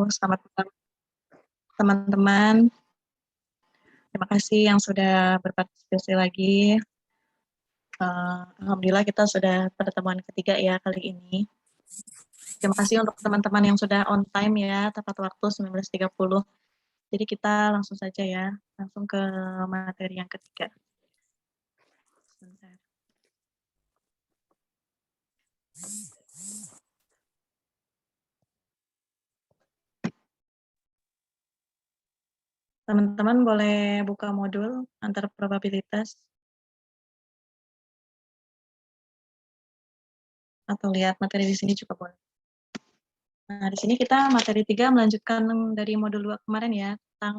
selamat malam teman-teman. Terima kasih yang sudah berpartisipasi lagi. Alhamdulillah kita sudah pertemuan ketiga ya kali ini. Terima kasih untuk teman-teman yang sudah on time ya, tepat waktu 19.30. Jadi kita langsung saja ya, langsung ke materi yang ketiga. Sebentar. Teman-teman boleh buka modul antar probabilitas atau lihat materi di sini juga boleh. Nah, di sini kita materi 3 melanjutkan dari modul 2 kemarin ya, tentang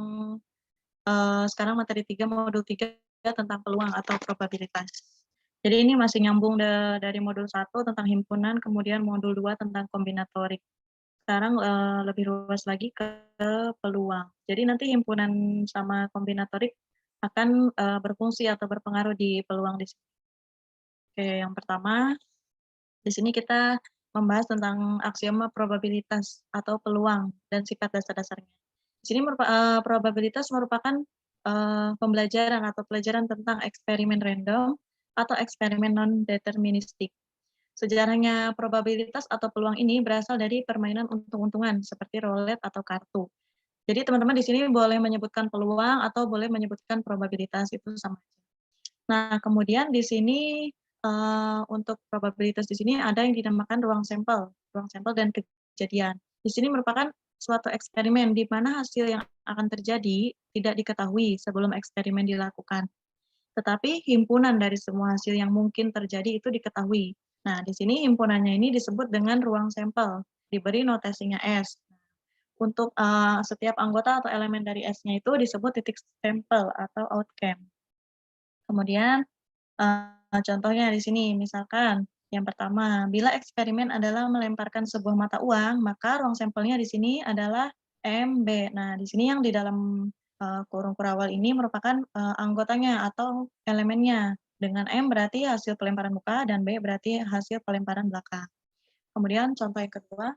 sekarang materi 3 modul 3 tentang peluang atau probabilitas. Jadi ini masih nyambung dari modul 1 tentang himpunan, kemudian modul 2 tentang kombinatorik. Sekarang lebih luas lagi ke peluang. Jadi nanti himpunan sama kombinatorik akan berfungsi atau berpengaruh di peluang di sini. Oke, yang pertama, di sini kita membahas tentang aksioma probabilitas atau peluang dan sifat dasar-dasarnya. Di sini probabilitas merupakan pembelajaran atau pelajaran tentang eksperimen random atau eksperimen non-deterministik. Sejarahnya probabilitas atau peluang ini berasal dari permainan untung-untungan seperti roulette atau kartu. Jadi teman-teman di sini boleh menyebutkan peluang atau boleh menyebutkan probabilitas, itu sama aja. Nah, kemudian di sini untuk probabilitas di sini ada yang dinamakan ruang sampel dan kejadian. Di sini merupakan suatu eksperimen di mana hasil yang akan terjadi tidak diketahui sebelum eksperimen dilakukan. Tetapi himpunan dari semua hasil yang mungkin terjadi itu diketahui. Nah, di sini himpunannya ini disebut dengan ruang sampel, diberi notasinya S. Untuk setiap anggota atau elemen dari S-nya itu disebut titik sampel atau outcome. Kemudian contohnya di sini, misalkan yang pertama, bila eksperimen adalah melemparkan sebuah mata uang, maka ruang sampelnya di sini adalah MB. Nah, di sini yang di dalam kurung kurawal ini merupakan anggotanya atau elemennya. Dengan M berarti hasil pelemparan muka dan B berarti hasil pelemparan belakang. Kemudian contoh yang kedua,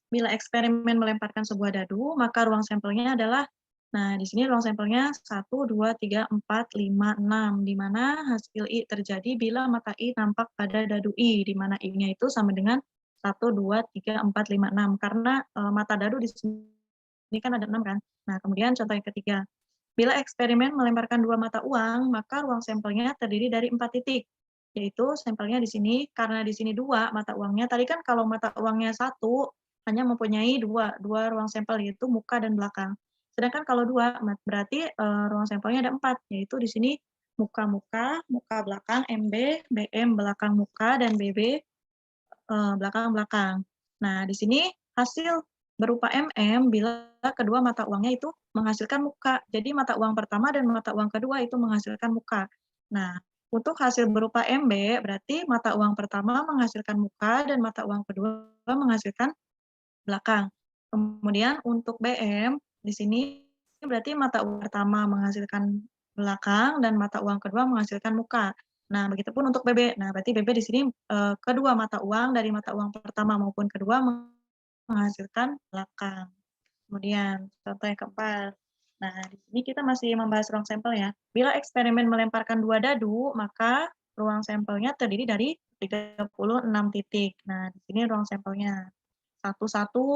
bila eksperimen melemparkan sebuah dadu, maka ruang sampelnya adalah, nah di sini ruang sampelnya 1, 2, 3, 4, 5, 6, di mana hasil I terjadi bila mata I nampak pada dadu I, di mana I-nya itu sama dengan 1, 2, 3, 4, 5, 6, karena mata dadu di sini kan ada 6 kan. Nah kemudian contoh yang ketiga, bila eksperimen melemparkan 2 mata uang, maka ruang sampelnya terdiri dari 4 titik, yaitu sampelnya di sini, karena di sini 2 mata uangnya, tadi kan kalau mata uangnya 1, hanya mempunyai dua ruang sampel, yaitu muka dan belakang. Sedangkan kalau 2, berarti ruang sampelnya ada 4, yaitu di sini muka-muka, muka belakang MB, BM belakang muka, dan BB belakang-belakang. Nah, di sini hasil berupa MM bila kedua mata uangnya itu menghasilkan muka. Jadi mata uang pertama dan mata uang kedua itu menghasilkan muka. Nah, untuk hasil berupa MB berarti mata uang pertama menghasilkan muka dan mata uang kedua menghasilkan belakang. Kemudian untuk BM di sini berarti mata uang pertama menghasilkan belakang dan mata uang kedua menghasilkan muka. Nah, begitupun untuk BB. Nah, berarti BB di sini kedua mata uang dari mata uang pertama maupun kedua menghasilkan belakang. Kemudian contoh yang keempat. Nah, di sini kita masih membahas ruang sampel ya. Bila eksperimen melemparkan 2 dadu, maka ruang sampelnya terdiri dari 36 titik. Nah, di sini ruang sampelnya. 1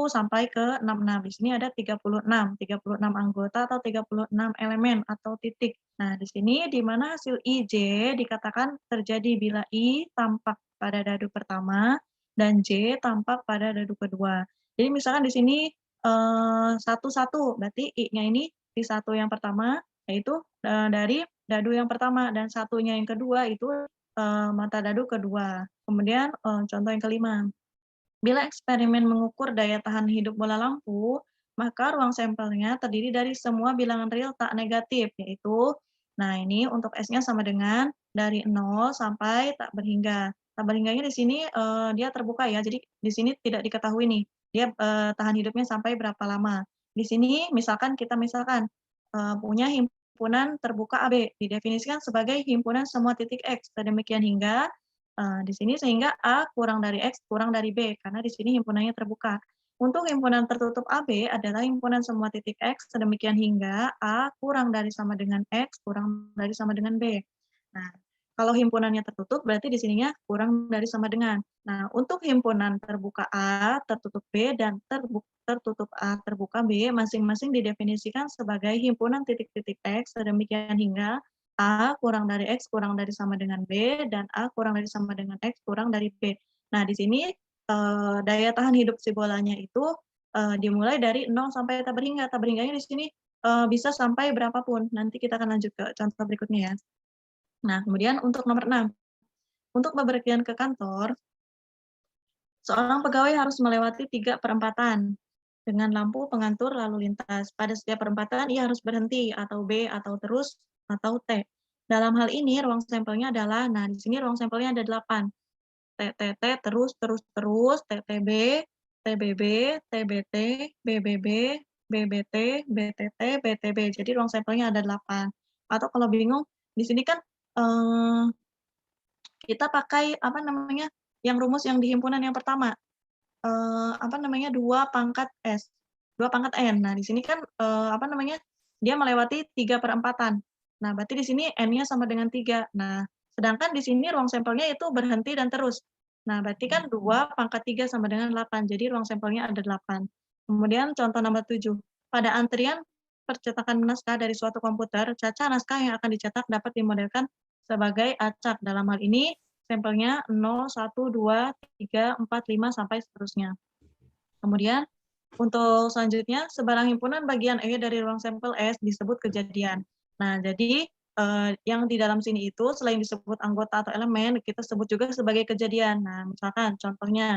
sampai ke 66. Di sini ada 36 anggota atau 36 elemen atau titik. Nah, di sini di mana hasil IJ dikatakan terjadi bila I tampak pada dadu pertama dan J tampak pada dadu kedua. Jadi misalkan di sini 1, berarti I-nya ini di 1 yang pertama, yaitu dari dadu yang pertama, dan satunya yang kedua itu mata dadu kedua. Kemudian contoh yang kelima. Bila eksperimen mengukur daya tahan hidup bola lampu, maka ruang sampelnya terdiri dari semua bilangan real tak negatif, yaitu, nah ini untuk S-nya sama dengan dari 0 sampai tak berhingga. Tak berhingganya di sini dia terbuka ya, jadi di sini tidak diketahui nih, dia tahan hidupnya sampai berapa lama. Di sini misalkan kita punya himpunan terbuka AB, didefinisikan sebagai himpunan semua titik X, demikian hingga di sini sehingga A kurang dari X kurang dari B, karena di sini himpunannya terbuka. Untuk himpunan tertutup AB adalah himpunan semua titik X sedemikian hingga A kurang dari sama dengan X kurang dari sama dengan B. Nah, kalau himpunannya tertutup berarti di sininya kurang dari sama dengan. Nah, untuk himpunan terbuka A, tertutup B, dan tertutup A, terbuka B, masing-masing didefinisikan sebagai himpunan titik-titik X sedemikian hingga A kurang dari X kurang dari sama dengan B, dan A kurang dari sama dengan X kurang dari B. Nah, di sini daya tahan hidup si bolanya itu dimulai dari 0 sampai tak berhingga. Tak berhingganya di sini bisa sampai berapapun. Nanti kita akan lanjut ke contoh berikutnya ya. Nah, kemudian untuk nomor 6, untuk bepergian ke kantor, seorang pegawai harus melewati 3 perempatan dengan lampu pengatur lalu lintas. Pada setiap perempatan ia harus berhenti atau B atau terus atau T. Dalam hal ini ruang sampelnya adalah, nah di sini ruang sampelnya ada 8. TTT terus terus terus, TTB, TBB, TBT, BBB, BBT, BTT, BTB. Jadi ruang sampelnya ada 8. Atau kalau bingung, di sini kan kita pakai apa namanya, yang rumus yang di himpunan yang pertama, apa namanya, 2 pangkat S, 2 pangkat N. Nah, di sini kan, apa namanya, dia melewati 3 perempatan. Nah, berarti di sini N-nya sama dengan 3. Nah, sedangkan di sini ruang sampelnya itu berhenti dan terus. Nah, berarti kan 2 pangkat 3 sama dengan 8, jadi ruang sampelnya ada 8. Kemudian contoh nomor 7, pada antrian percetakan naskah dari suatu komputer, caca naskah yang akan dicetak dapat dimodelkan sebagai acak. Dalam hal ini, sampelnya 0, 1, 2, 3, 4, 5, sampai seterusnya. Kemudian untuk selanjutnya, sebarang himpunan bagian E dari ruang sampel S disebut kejadian. Nah, jadi yang di dalam sini itu selain disebut anggota atau elemen, kita sebut juga sebagai kejadian. Nah, misalkan contohnya,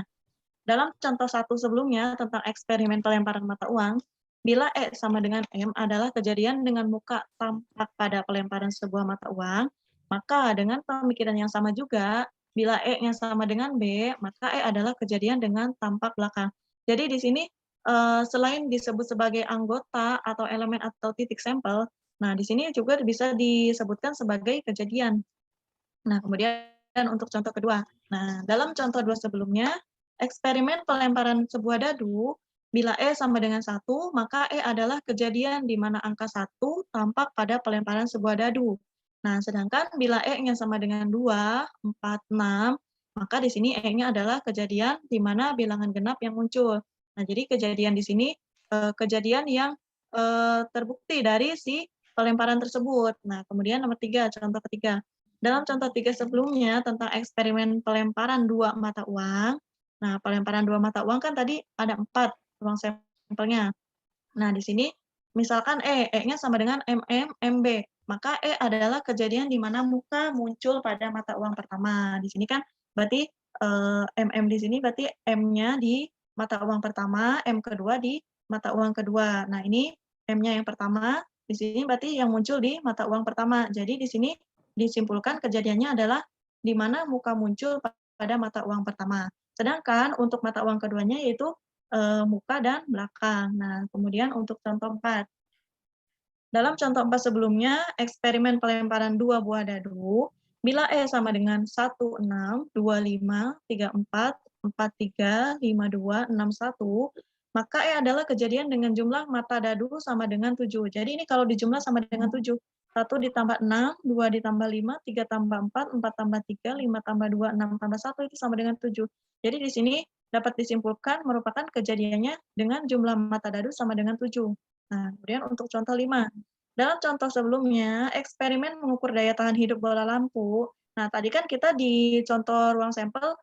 dalam contoh 1 sebelumnya tentang eksperimen pelemparan mata uang, bila E sama dengan M adalah kejadian dengan muka tampak pada pelemparan sebuah mata uang, maka dengan pemikiran yang sama juga, bila E-nya sama dengan B, maka E adalah kejadian dengan tampak belakang. Jadi di sini selain disebut sebagai anggota atau elemen atau titik sampel, nah di sini juga bisa disebutkan sebagai kejadian. Nah, kemudian untuk contoh kedua. Nah, dalam contoh 2 sebelumnya, eksperimen pelemparan sebuah dadu, bila E sama dengan 1, maka E adalah kejadian di mana angka 1 tampak pada pelemparan sebuah dadu. Nah, sedangkan bila E-nya sama dengan 2, 4, 6, maka di sini E-nya adalah kejadian di mana bilangan genap yang muncul. Nah, jadi kejadian di sini, kejadian yang, terbukti dari si pelemparan tersebut. Nah, kemudian nomor 3, contoh ketiga. Dalam contoh 3 sebelumnya tentang eksperimen pelemparan 2 mata uang, nah pelemparan 2 mata uang kan tadi ada 4 ruang sampelnya. Nah di sini misalkan E-nya sama dengan MM, MB, maka E adalah kejadian di mana muka muncul pada mata uang pertama. Di sini kan berarti, MM di sini berarti M-nya di mata uang pertama, M kedua di mata uang kedua. Nah ini M-nya yang pertama, di sini berarti yang muncul di mata uang pertama. Jadi di sini disimpulkan kejadiannya adalah di mana muka muncul pada mata uang pertama. Sedangkan untuk mata uang keduanya yaitu muka dan belakang. Nah, kemudian untuk contoh 4. Dalam contoh 4 sebelumnya, eksperimen pelemparan 2 buah dadu, bila E sama dengan 1, 6, 2, 5, 3, 4, 4, 3, 5, 2, 6, 1, maka E adalah kejadian dengan jumlah mata dadu sama dengan 7. Jadi ini kalau dijumlah sama dengan 7. 1 ditambah 6, 2 ditambah 5, 3 tambah 4, 4 tambah 3, 5 tambah 2, 6 tambah 1 itu sama dengan 7. Jadi di sini dapat disimpulkan merupakan kejadiannya dengan jumlah mata dadu sama dengan 7. Nah, kemudian untuk contoh 5. Dalam contoh sebelumnya, eksperimen mengukur daya tahan hidup bola lampu. Nah, tadi kan kita di contoh ruang sampel,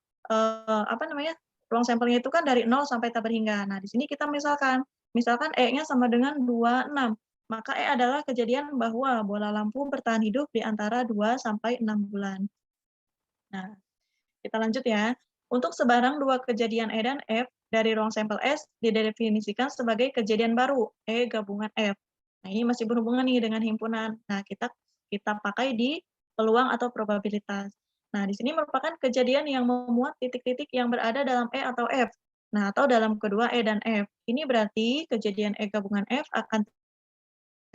apa namanya, ruang sampelnya itu kan dari 0 sampai tak berhingga. Nah, di sini kita misalkan E-nya sama dengan 26, maka E adalah kejadian bahwa bola lampu bertahan hidup di antara 2 sampai 6 bulan. Nah, kita lanjut ya. Untuk sebarang 2 kejadian E dan F dari ruang sampel S didefinisikan sebagai kejadian baru, E gabungan F. Nah, ini masih berhubungan nih dengan himpunan. Nah, kita pakai di peluang atau probabilitas. Nah, di sini merupakan kejadian yang memuat titik-titik yang berada dalam E atau F. Nah, atau dalam kedua E dan F. Ini berarti kejadian E gabungan F akan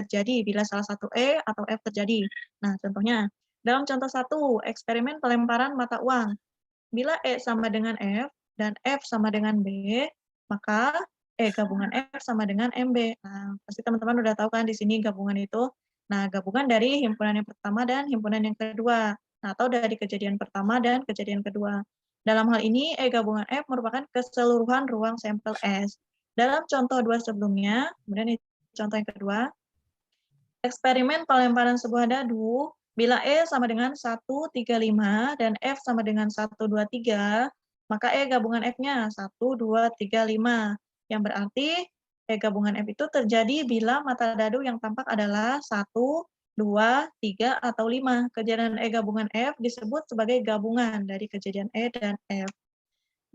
terjadi bila salah satu E atau F terjadi. Nah, contohnya, dalam contoh 1, eksperimen pelemparan mata uang. Bila E sama dengan F dan F sama dengan B, maka gabungan F sama dengan MB. Nah, pasti teman-teman udah tahu kan di sini gabungan itu. Nah, gabungan dari himpunan yang pertama dan himpunan yang kedua. Nah, atau dari kejadian pertama dan kejadian kedua. Dalam hal ini, gabungan F merupakan keseluruhan ruang sampel S. Dalam contoh dua sebelumnya, kemudian contoh yang kedua, eksperimen pelemparan sebuah dadu, bila E sama dengan 135 dan F sama dengan 123, maka E gabungan F-nya 1, 2, 3, 5. Yang berarti E gabungan F itu terjadi bila mata dadu yang tampak adalah 1, 2, 3, atau 5. Kejadian E gabungan F disebut sebagai gabungan dari kejadian E dan F.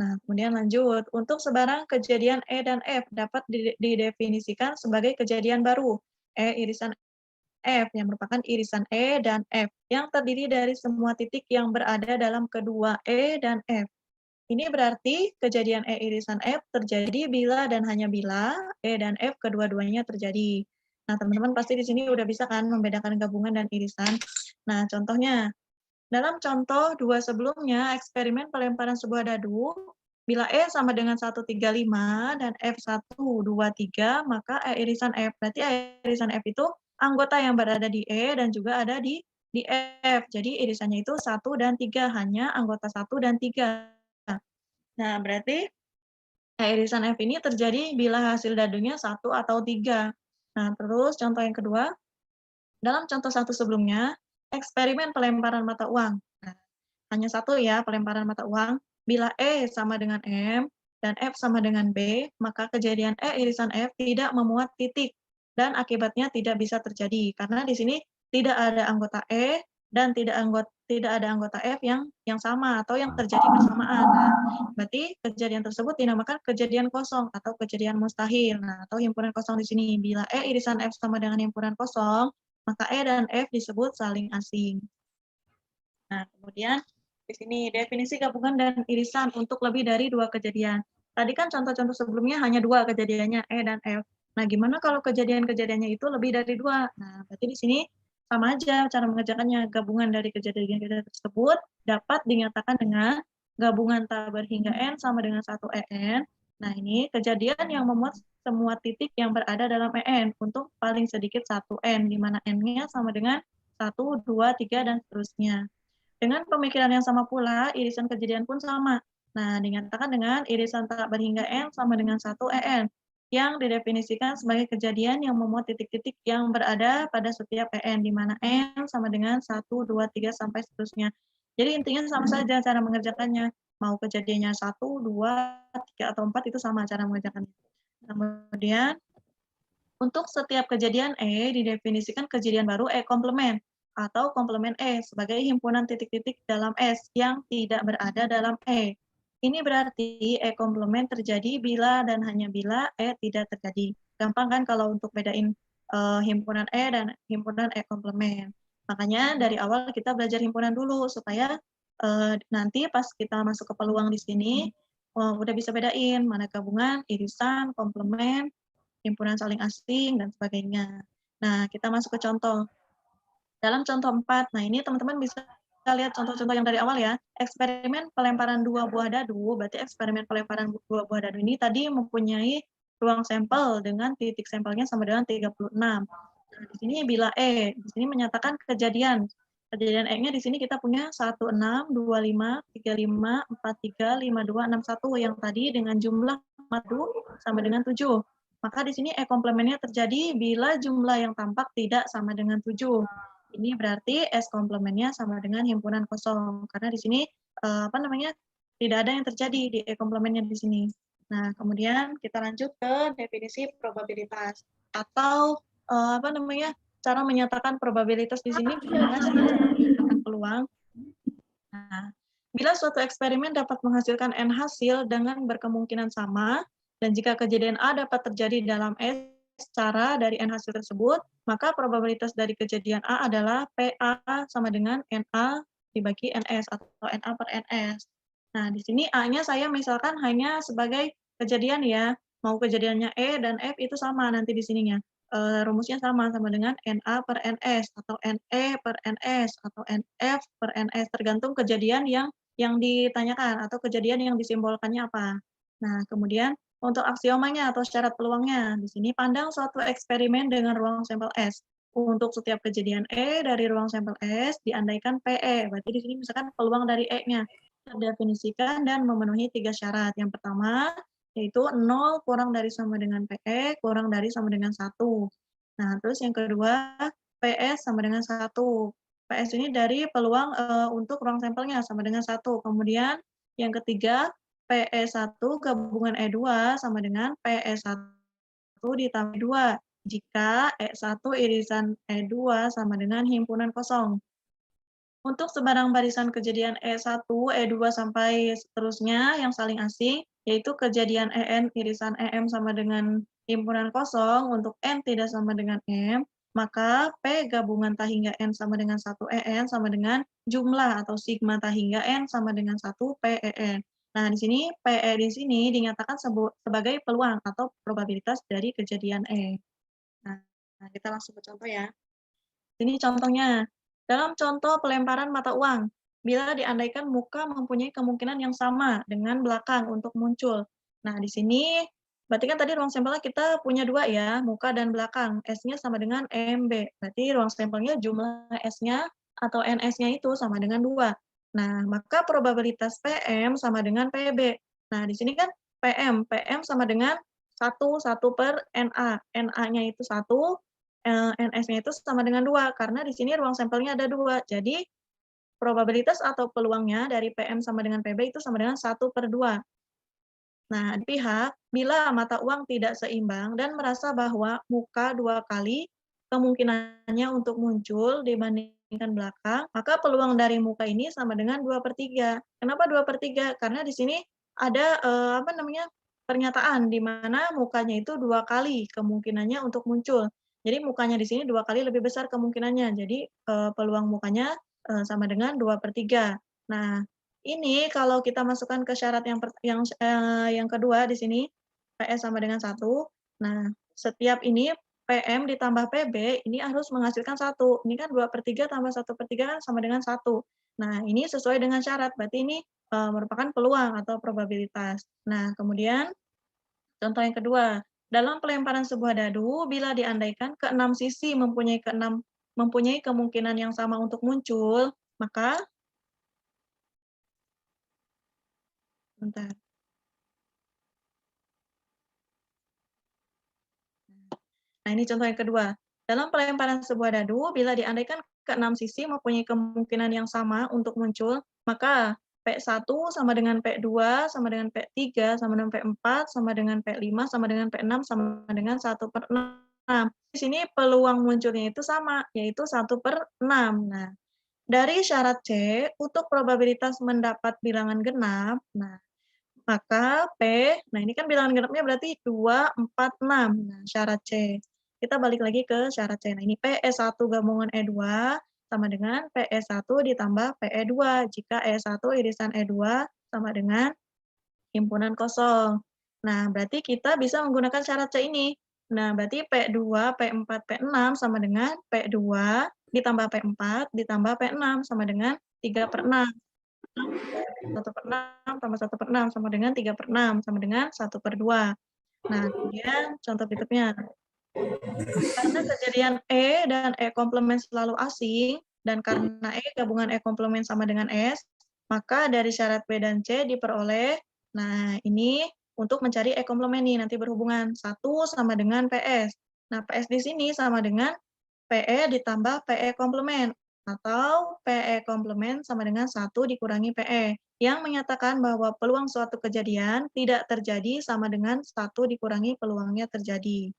Nah, kemudian lanjut. Untuk sebarang kejadian E dan F dapat didefinisikan sebagai kejadian baru. E irisan F yang merupakan irisan E dan F yang terdiri dari semua titik yang berada dalam kedua E dan F. Ini berarti kejadian E irisan F terjadi bila dan hanya bila E dan F kedua-duanya terjadi. Nah, teman-teman pasti di sini udah bisa kan membedakan gabungan dan irisan. Nah, contohnya, dalam contoh dua sebelumnya, eksperimen pelemparan sebuah dadu, bila E sama dengan 135 dan F 123, maka E irisan F. Berarti E irisan F itu anggota yang berada di E dan juga ada di F. Jadi irisannya itu 1 dan 3, hanya anggota 1 dan 3. Nah, berarti E irisan F ini terjadi bila hasil dadunya 1 atau 3. Nah, terus contoh yang kedua, dalam contoh satu sebelumnya, eksperimen pelemparan mata uang. Nah, hanya satu ya pelemparan mata uang. Bila E sama dengan M dan F sama dengan B, maka kejadian E irisan F tidak memuat titik dan akibatnya tidak bisa terjadi karena di sini tidak ada anggota E dan tidak ada anggota F yang sama atau yang terjadi bersamaan. Nah, berarti kejadian tersebut dinamakan kejadian kosong atau kejadian mustahil. Nah, atau himpunan kosong di sini. Bila E irisan F sama dengan himpunan kosong, maka E dan F disebut saling asing. Nah, kemudian di sini definisi gabungan dan irisan untuk lebih dari dua kejadian. Tadi kan contoh-contoh sebelumnya hanya dua kejadiannya, E dan F. Nah, gimana kalau kejadian-kejadiannya itu lebih dari dua? Nah, berarti di sini sama aja cara mengerjakannya. Gabungan dari kejadian-kejadian tersebut dapat dinyatakan dengan gabungan tak berhingga N sama dengan 1 EN. Nah, ini kejadian yang memuat semua titik yang berada dalam EN untuk paling sedikit 1 N, di mana N-nya sama dengan 1, 2, 3, dan seterusnya. Dengan pemikiran yang sama pula, irisan kejadian pun sama. Nah, dinyatakan dengan irisan tak berhingga N sama dengan 1 EN, yang didefinisikan sebagai kejadian yang memuat titik-titik yang berada pada setiap EN, di mana N sama dengan 1, 2, 3, sampai seterusnya. Jadi intinya sama saja cara mengerjakannya. Mau kejadiannya 1, 2, 3, atau 4, itu sama cara mengerjakannya. Kemudian, untuk setiap kejadian E didefinisikan kejadian baru E komplement atau komplement E sebagai himpunan titik-titik dalam S yang tidak berada dalam E. Ini berarti E komplement terjadi bila dan hanya bila E tidak terjadi. Gampang kan kalau untuk bedain himpunan E dan himpunan E komplement. Makanya dari awal kita belajar himpunan dulu supaya nanti pas kita masuk ke peluang di sini udah bisa bedain mana gabungan, irisan, komplement, himpunan saling asing, dan sebagainya. Nah, kita masuk ke contoh. Dalam contoh 4, nah ini teman-teman bisa lihat contoh-contoh yang dari awal ya. Eksperimen pelemparan dua buah dadu, berarti eksperimen pelemparan dua buah dadu ini tadi mempunyai ruang sampel dengan titik sampelnya sama dengan 36. Nah, di sini bila E, di sini menyatakan kejadian. Kejadian E-nya di sini kita punya 16, 25, 35, 43, 52, 61 yang tadi dengan jumlah madu sama dengan 7. Maka di sini E komplementnya terjadi bila jumlah yang tampak tidak sama dengan 7. Ini berarti S komplementnya sama dengan himpunan kosong. Karena di sini tidak ada yang terjadi di E komplementnya di sini. Nah, kemudian kita lanjut ke definisi probabilitas atau cara menyatakan probabilitas di sini gimana sih cara menyatakan peluang. Nah, bila suatu eksperimen dapat menghasilkan N hasil dengan berkemungkinan sama, dan jika kejadian A dapat terjadi dalam S cara dari N hasil tersebut, maka probabilitas dari kejadian A adalah PA sama dengan NA dibagi NS atau NA per NS. Nah, di sini A-nya saya misalkan hanya sebagai kejadian ya, mau kejadiannya E dan F itu sama nanti di sininya. Rumusnya sama dengan NA per NS atau NE per NS atau NF per NS, tergantung kejadian yang ditanyakan atau kejadian yang disimbolkannya apa. Nah, kemudian Untuk aksiomanya atau syarat peluangnya, di sini pandang suatu eksperimen dengan ruang sampel S. Untuk setiap kejadian E dari ruang sampel S diandaikan PE. Berarti di sini misalkan peluang dari E-nya terdefinisikan dan memenuhi 3 syarat. Yang pertama, yaitu 0 kurang dari sama dengan PE kurang dari sama dengan 1. Nah, terus yang kedua, PS sama dengan 1. PS ini dari peluang untuk ruang sampelnya sama dengan 1. Kemudian yang ketiga, PE1 gabungan E2 sama dengan PE1 ditambah 2 jika E1 irisan E2 sama dengan himpunan kosong. Untuk sebarang barisan kejadian E1, E2 sampai seterusnya yang saling asing, yaitu kejadian EN irisan EM sama dengan himpunan kosong untuk N tidak sama dengan M, maka P gabungan T hingga N sama dengan 1 EN sama dengan jumlah atau sigma T hingga N sama dengan 1 PEN. Nah, di sini PE di sini dinyatakan sebagai peluang atau probabilitas dari kejadian E. Nah, kita langsung ke contoh ya. Ini contohnya. Dalam contoh pelemparan mata uang, bila diandaikan muka mempunyai kemungkinan yang sama dengan belakang untuk muncul. Nah, di sini berarti kan tadi ruang sampelnya kita punya 2 ya, muka dan belakang. S-nya sama dengan MB. Berarti ruang sampelnya jumlah S-nya atau NS-nya itu sama dengan 2. Nah, maka probabilitas PM sama dengan PB. Nah, di sini kan PM sama dengan 1 per NA. NA-nya itu 1, NS-nya itu sama dengan 2, karena di sini ruang sampelnya ada 2. Jadi, probabilitas atau peluangnya dari PM sama dengan PB itu sama dengan 1/2. Nah, di pihak, bila mata uang tidak seimbang dan merasa bahwa muka 2 kali kemungkinannya untuk muncul dibandingkan belakang, maka peluang dari muka ini sama dengan 2/3. Kenapa 2/3? Karena di sini ada, pernyataan di mana mukanya itu 2 kali kemungkinannya untuk muncul. Jadi mukanya di sini 2 kali lebih besar kemungkinannya. Jadi, peluang mukanya, sama dengan 2/3. Nah, ini kalau kita masukkan ke syarat yang kedua di sini, PS sama dengan 1. Nah, setiap ini PM ditambah PB ini harus menghasilkan 1. Ini kan 2/3 tambah 1/3 kan sama dengan 1. Nah, ini sesuai dengan syarat, berarti ini, merupakan peluang atau probabilitas. Nah, kemudian contoh yang kedua, dalam pelemparan sebuah dadu, bila diandaikan keenam sisi mempunyai kemungkinan yang sama untuk muncul, maka bentar. Nah, ini contoh yang kedua. Dalam pelemparan sebuah dadu, bila diandaikan keenam sisi mempunyai kemungkinan yang sama untuk muncul, maka P1 sama dengan P2, sama dengan P3, sama dengan P4, sama dengan P5, sama dengan P6, sama dengan 1/6. Di sini peluang munculnya itu sama, yaitu 1/6. Nah, dari syarat C, untuk probabilitas mendapat bilangan genap, nah, maka nah ini kan bilangan genapnya berarti 2, 4, 6. Nah, syarat C. Kita balik lagi ke syarat C. Nah, ini PE1 gabungan E2 sama dengan PE1 ditambah PE2 jika E1 irisan E2 sama dengan himpunan kosong. Nah, berarti kita bisa menggunakan syarat C ini. Nah, berarti P2, P4, P6 sama dengan P2 ditambah P4 ditambah P6 sama dengan 3/6. 1/6 tambah 1/6 sama dengan 3/6 sama dengan 1/2. Nah, kemudian contoh berikutnya. Karena kejadian E dan E komplement selalu asing, dan karena E gabungan E komplement sama dengan S, maka dari syarat B dan C diperoleh, nah ini untuk mencari E komplement nih, nanti berhubungan 1 sama dengan PS. Nah, PS di sini sama dengan PE ditambah PE komplement, atau PE komplement sama dengan 1 dikurangi PE, yang menyatakan bahwa peluang suatu kejadian tidak terjadi sama dengan 1 dikurangi peluangnya terjadi.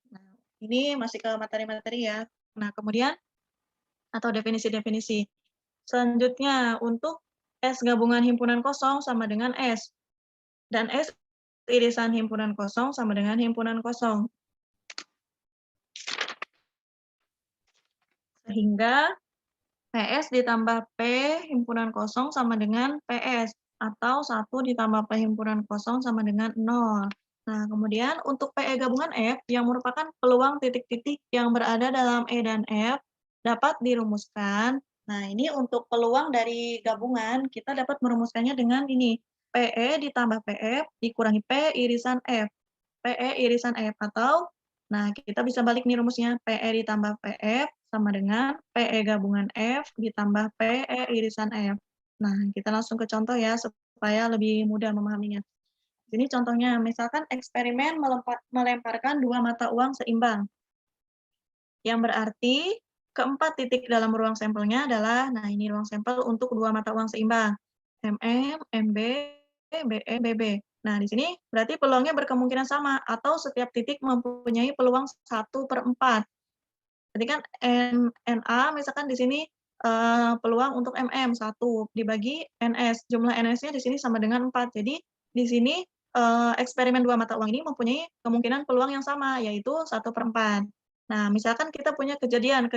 Nah, ini masih ke materi-materi ya. Nah, kemudian atau definisi-definisi. Selanjutnya, untuk S gabungan himpunan kosong sama dengan S, dan S irisan himpunan kosong sama dengan himpunan kosong. Sehingga PS ditambah P himpunan kosong sama dengan PS, atau 1 ditambah P himpunan kosong sama dengan 0. Nah, kemudian untuk PE gabungan F yang merupakan peluang titik-titik yang berada dalam E dan F dapat dirumuskan. Nah, ini untuk peluang dari gabungan kita dapat merumuskannya dengan ini. PE ditambah PF dikurangi P irisan F. PE irisan F atau, nah kita bisa balik nih rumusnya, PE ditambah PF sama dengan PE gabungan F ditambah PE irisan F. Nah, kita langsung ke contoh ya, supaya lebih mudah memahaminya. Ini contohnya, misalkan eksperimen melemparkan 2 mata uang seimbang. Yang berarti, keempat titik dalam ruang sampelnya adalah, nah ini ruang sampel untuk 2 mata uang seimbang. MM, MB, BE, BB. Nah, di sini berarti peluangnya berkemungkinan sama, atau setiap titik mempunyai peluang 1/4. Jadi kan NA misalkan di sini peluang untuk MM 1 dibagi NS, jumlah NS-nya di sini sama dengan 4. Jadi di sini eksperimen 2 mata uang ini mempunyai kemungkinan peluang yang sama, yaitu 1/4. Nah, misalkan kita punya kejadian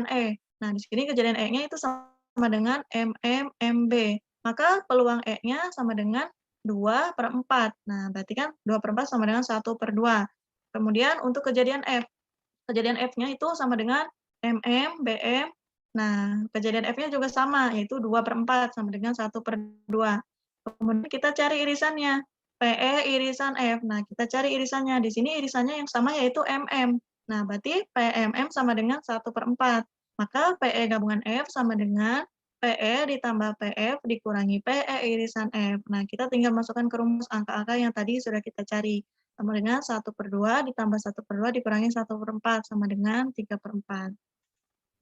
E. Nah, di sini kejadian E-nya itu sama dengan MM, MB. Maka peluang E-nya sama dengan 2/4. Nah, berarti kan 2/4 sama dengan 1/2. Kemudian untuk kejadian F-nya itu sama dengan MM, BM. Nah, kejadian F-nya juga sama, yaitu 2/4 sama dengan 1/2. Kemudian kita cari irisannya, PE irisan F. Nah, kita cari irisannya. Di sini irisannya yang sama yaitu MM. Nah, berarti PMM sama dengan 1/4. Maka PE gabungan F sama dengan PE ditambah PF dikurangi PE irisan F. Nah, kita tinggal masukkan ke rumus angka-angka yang tadi sudah kita cari. Sama dengan 1/2 ditambah 1/2 dikurangi 1/4 sama dengan 3/4.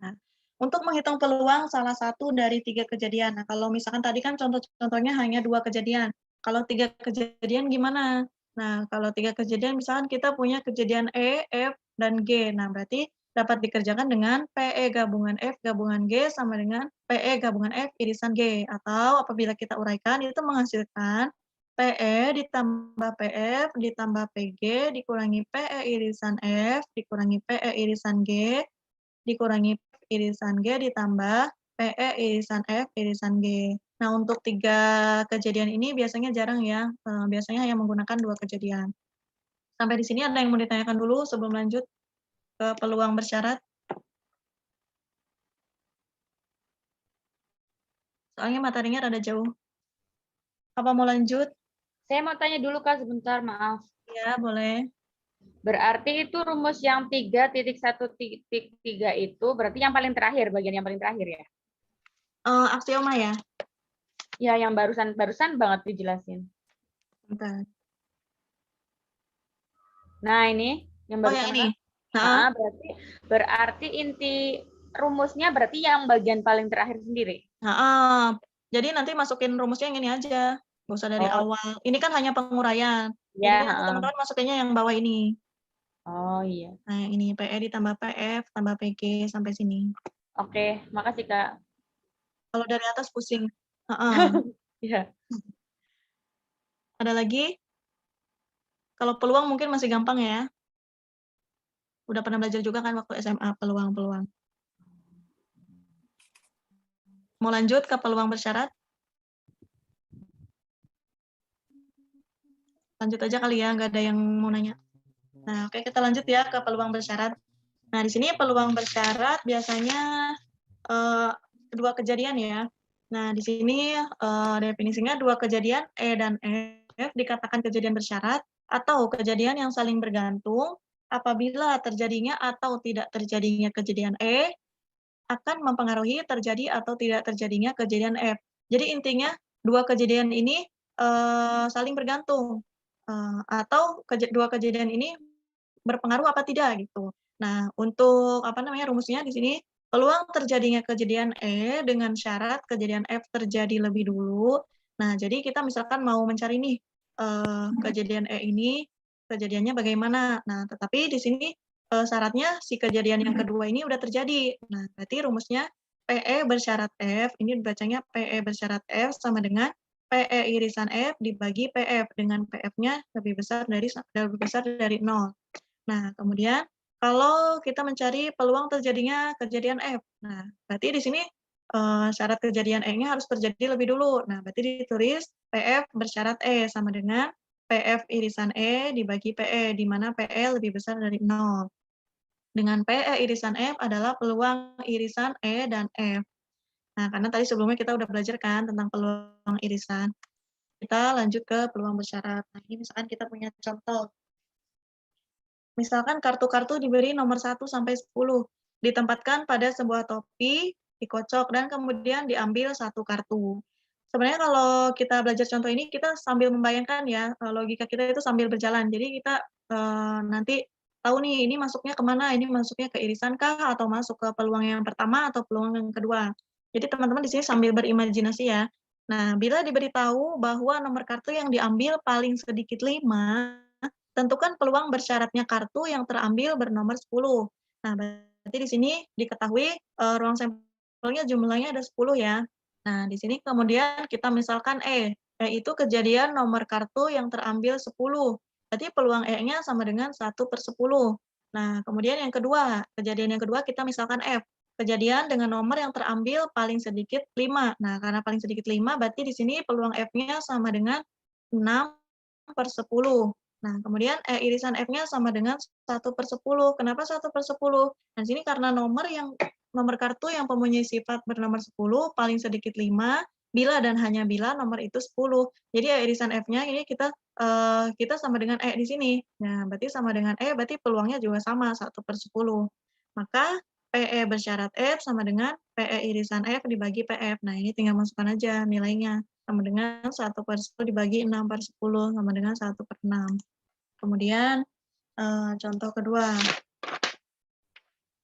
Nah, untuk menghitung peluang salah satu dari 3 kejadian. Nah, kalau misalkan tadi kan contoh-contohnya hanya 2 kejadian. Kalau 3 kejadian gimana? Nah, kalau 3 kejadian misalkan kita punya kejadian E, F, dan G. Nah, berarti dapat dikerjakan dengan PE gabungan F gabungan G sama dengan PE gabungan F irisan G. Atau apabila kita uraikan itu menghasilkan PE ditambah PF ditambah PG dikurangi PE irisan F dikurangi PE irisan G dikurangi irisan G ditambah PE irisan F irisan G. Nah, untuk 3 kejadian ini biasanya jarang ya, biasanya hanya menggunakan 2 kejadian. Sampai di sini ada yang mau ditanyakan dulu sebelum lanjut ke peluang bersyarat? Soalnya materinya rada jauh. Apa mau lanjut? Saya mau tanya dulu Kak sebentar, maaf. Ya, boleh. Berarti itu rumus yang 3.1.3 itu berarti yang paling terakhir, bagian yang paling terakhir ya? Aksioma ya? Ya, yang barusan banget dijelasin. Bentar. Nah, ini yang Oh, yang barusan ini? Kak. Berarti inti rumusnya berarti yang bagian paling terakhir sendiri. Jadi nanti masukin rumusnya yang ini aja, nggak usah dari Oh, awal. Ini kan hanya penguraian. Jadi ya. nanti teman-teman masukinnya yang bawah ini. Oh, iya. Nah, yang ini PE ditambah PF tambah PG sampai sini. Oke, makasih Kak. Kalau dari atas pusing. Iya. Ada lagi? Kalau peluang mungkin masih gampang ya. Udah pernah belajar juga kan waktu SMA peluang-peluang. Mau lanjut ke peluang bersyarat? Lanjut aja kali ya, nggak ada yang mau nanya. Nah, oke, kita lanjut ya ke peluang bersyarat. Nah, di sini peluang bersyarat biasanya dua kejadian ya. Nah, di sini definisinya dua kejadian E dan F dikatakan kejadian bersyarat atau kejadian yang saling bergantung apabila terjadinya atau tidak terjadinya kejadian E akan mempengaruhi terjadi atau tidak terjadinya kejadian F. Jadi intinya dua kejadian ini saling bergantung atau dua kejadian ini berpengaruh apa tidak gitu. Nah, untuk apa namanya rumusnya di sini peluang terjadinya kejadian E dengan syarat kejadian F terjadi lebih dulu. Nah, jadi kita misalkan mau mencari nih kejadian E ini kejadiannya bagaimana. Nah, tetapi di sini syaratnya si kejadian yang kedua ini udah terjadi. Nah, berarti rumusnya PE bersyarat F, ini bacanya PE bersyarat F sama dengan PE irisan F dibagi PF dengan PF-nya lebih besar dari 0. Nah, kemudian kalau kita mencari peluang terjadinya kejadian F. Nah, berarti di sini syarat kejadian E-nya harus terjadi lebih dulu. Nah, berarti ditulis PF bersyarat E sama dengan PF irisan E dibagi PE, di mana PE lebih besar dari 0. Dengan PE irisan F adalah peluang irisan E dan F. Nah, karena tadi sebelumnya kita udah belajar kan tentang peluang irisan. kita lanjut ke peluang bersyarat. Nah, ini misalkan kita punya contoh. Misalkan kartu-kartu diberi nomor 1 sampai 10, ditempatkan pada sebuah topi, dikocok, dan kemudian diambil satu kartu. Sebenarnya kalau kita belajar contoh ini, kita sambil membayangkan ya, logika kita itu sambil berjalan. Jadi kita, nanti tahu nih, ini masuknya kemana, ini masuknya ke irisan kah, atau masuk ke peluang yang pertama atau peluang yang kedua. Jadi teman-teman di sini sambil berimajinasi ya. Nah, bila diberitahu bahwa nomor kartu yang diambil paling sedikit 5, tentukan peluang bersyaratnya kartu yang terambil bernomor 10. Nah, berarti di sini diketahui, ruang sampelnya jumlahnya ada 10 ya. Nah, di sini kemudian kita misalkan itu kejadian nomor kartu yang terambil 10. Berarti peluang E-nya sama dengan 1/10. Nah, kemudian yang kedua, kejadian yang kedua kita misalkan F, kejadian dengan nomor yang terambil paling sedikit 5. Nah, karena paling sedikit 5, berarti di sini peluang F-nya sama dengan 6/10. Nah, kemudian irisan F-nya sama dengan 1/10. Kenapa 1/10? Nah, di sini karena nomor kartu yang mempunyai sifat bernomor 10 paling sedikit 5, bila dan hanya bila nomor itu 10. Jadi irisan F-nya ini kita sama dengan E di sini. Nah, berarti sama dengan E, berarti peluangnya juga sama, 1/10. Maka PE bersyarat F sama dengan PE irisan F dibagi PF. Nah, ini tinggal masukkan aja nilainya. Sama dengan 1/10 dibagi 6/10 sama dengan 1/6. Kemudian, contoh kedua.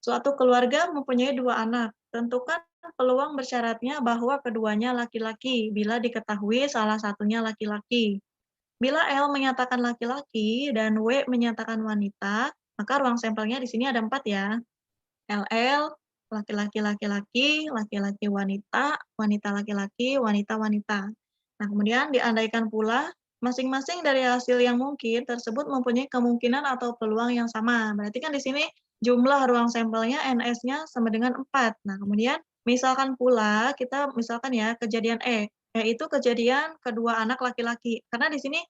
Suatu keluarga mempunyai 2 anak. Tentukan peluang bersyaratnya bahwa keduanya laki-laki, bila diketahui salah satunya laki-laki. Bila L menyatakan laki-laki dan W menyatakan wanita, maka ruang sampelnya di sini ada 4 ya. LL, laki-laki laki-laki, laki-laki wanita, wanita laki-laki, wanita wanita. Nah, kemudian diandaikan pula masing-masing dari hasil yang mungkin tersebut mempunyai kemungkinan atau peluang yang sama. Berarti kan di sini jumlah ruang sampelnya NS-nya sama dengan 4. Nah, kemudian misalkan pula kita misalkan ya kejadian yaitu kejadian kedua anak laki-laki. Karena di sini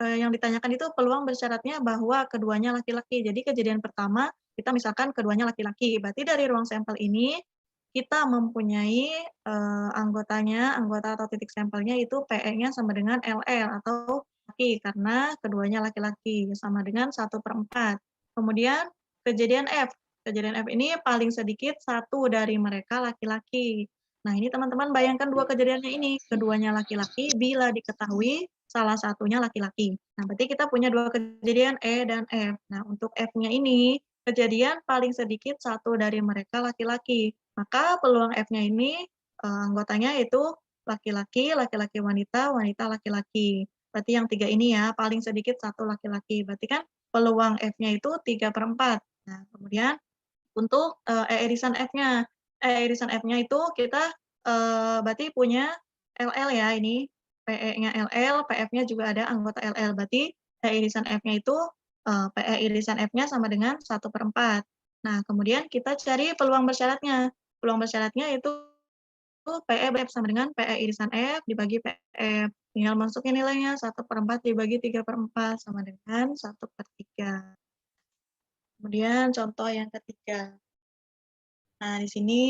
yang ditanyakan itu peluang bersyaratnya bahwa keduanya laki-laki. Jadi kejadian pertama kita misalkan keduanya laki-laki. Berarti dari ruang sampel ini kita mempunyai anggota atau titik sampelnya itu PE-nya sama dengan LL atau laki karena keduanya laki-laki sama dengan 1/4. Kemudian kejadian F. Kejadian F ini paling sedikit satu dari mereka laki-laki. Nah, ini teman-teman bayangkan dua kejadiannya ini, keduanya laki-laki bila diketahui salah satunya laki-laki. Nah, berarti kita punya dua kejadian E dan F. Nah, untuk F-nya ini kejadian paling sedikit satu dari mereka laki-laki. Maka peluang F-nya ini anggotanya yaitu laki-laki, laki-laki wanita, wanita laki-laki. Berarti yang 3 ini ya, paling sedikit satu laki-laki. Berarti kan peluang F-nya itu 3/4. Nah, kemudian untuk irisan F-nya. Irisan F-nya itu kita berarti punya LL ya ini, PE-nya LL, PF-nya juga ada anggota LL. Berarti irisan F-nya itu PE irisan F-nya sama dengan 1/4. Nah, kemudian kita cari peluang bersyaratnya. Peluang bersyaratnya itu PE F sama dengan PE irisan F dibagi PF. Tinggal masukin nilainya 1/4 dibagi 3/4 sama dengan 1/3. Kemudian contoh yang ketiga. Nah, di sini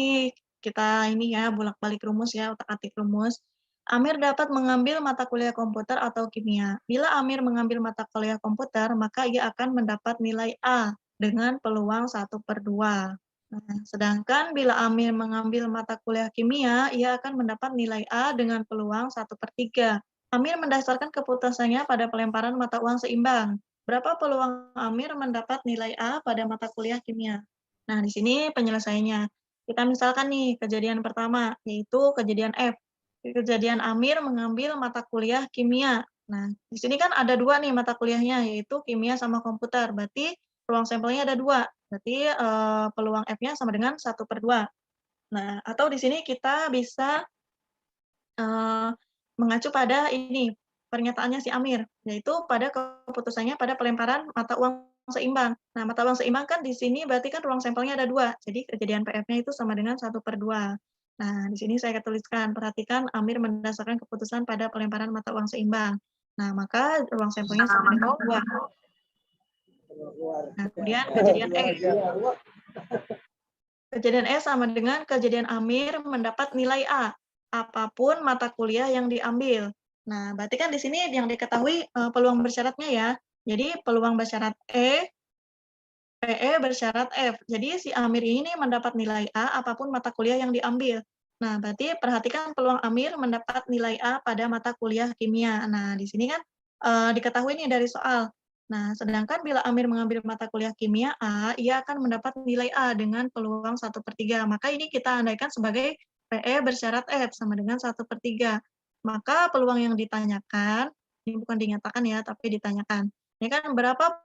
kita ini ya bolak-balik rumus ya, otak-atik rumus. Amir dapat mengambil mata kuliah komputer atau kimia. Bila Amir mengambil mata kuliah komputer, maka ia akan mendapat nilai A dengan peluang 1/2. Nah, sedangkan bila Amir mengambil mata kuliah kimia, ia akan mendapat nilai A dengan peluang 1/3. Amir mendasarkan keputusannya pada pelemparan mata uang seimbang. Berapa peluang Amir mendapat nilai A pada mata kuliah kimia? Nah, di sini penyelesaiannya. Kita misalkan nih, kejadian pertama, yaitu kejadian F. Kejadian Amir mengambil mata kuliah kimia. Nah, di sini kan ada 2 nih mata kuliahnya, yaitu kimia sama komputer. Berarti peluang sampelnya ada 2. Berarti peluang F-nya sama dengan 1/2. Nah, atau di sini kita bisa mengacu pada ini, pernyataannya si Amir, yaitu pada keputusannya pada pelemparan mata uang seimbang. Nah, mata uang seimbang kan di sini berarti kan ruang sampelnya ada 2, jadi kejadian PF-nya itu sama dengan 1/2. Nah, di sini saya tuliskan, perhatikan Amir mendasarkan keputusan pada pelemparan mata uang seimbang. Nah, maka ruang sampelnya sama dengan 2. Nah, kemudian kejadian E. Kejadian E sama dengan kejadian Amir mendapat nilai A. apapun mata kuliah yang diambil. Nah, berarti kan di sini yang diketahui peluang bersyaratnya ya. Jadi peluang bersyarat E, PE bersyarat F. Jadi si Amir ini mendapat nilai A apapun mata kuliah yang diambil. Nah, berarti perhatikan peluang Amir mendapat nilai A pada mata kuliah kimia. Nah, di sini kan diketahui nih dari soal. Nah, sedangkan bila Amir mengambil mata kuliah kimia A, ia akan mendapat nilai A dengan peluang 1/3. Maka ini kita andaikan sebagai PE bersyarat F sama dengan 1/3. Maka peluang yang ditanyakan, ini bukan dinyatakan ya, tapi ditanyakan. Ini kan berapa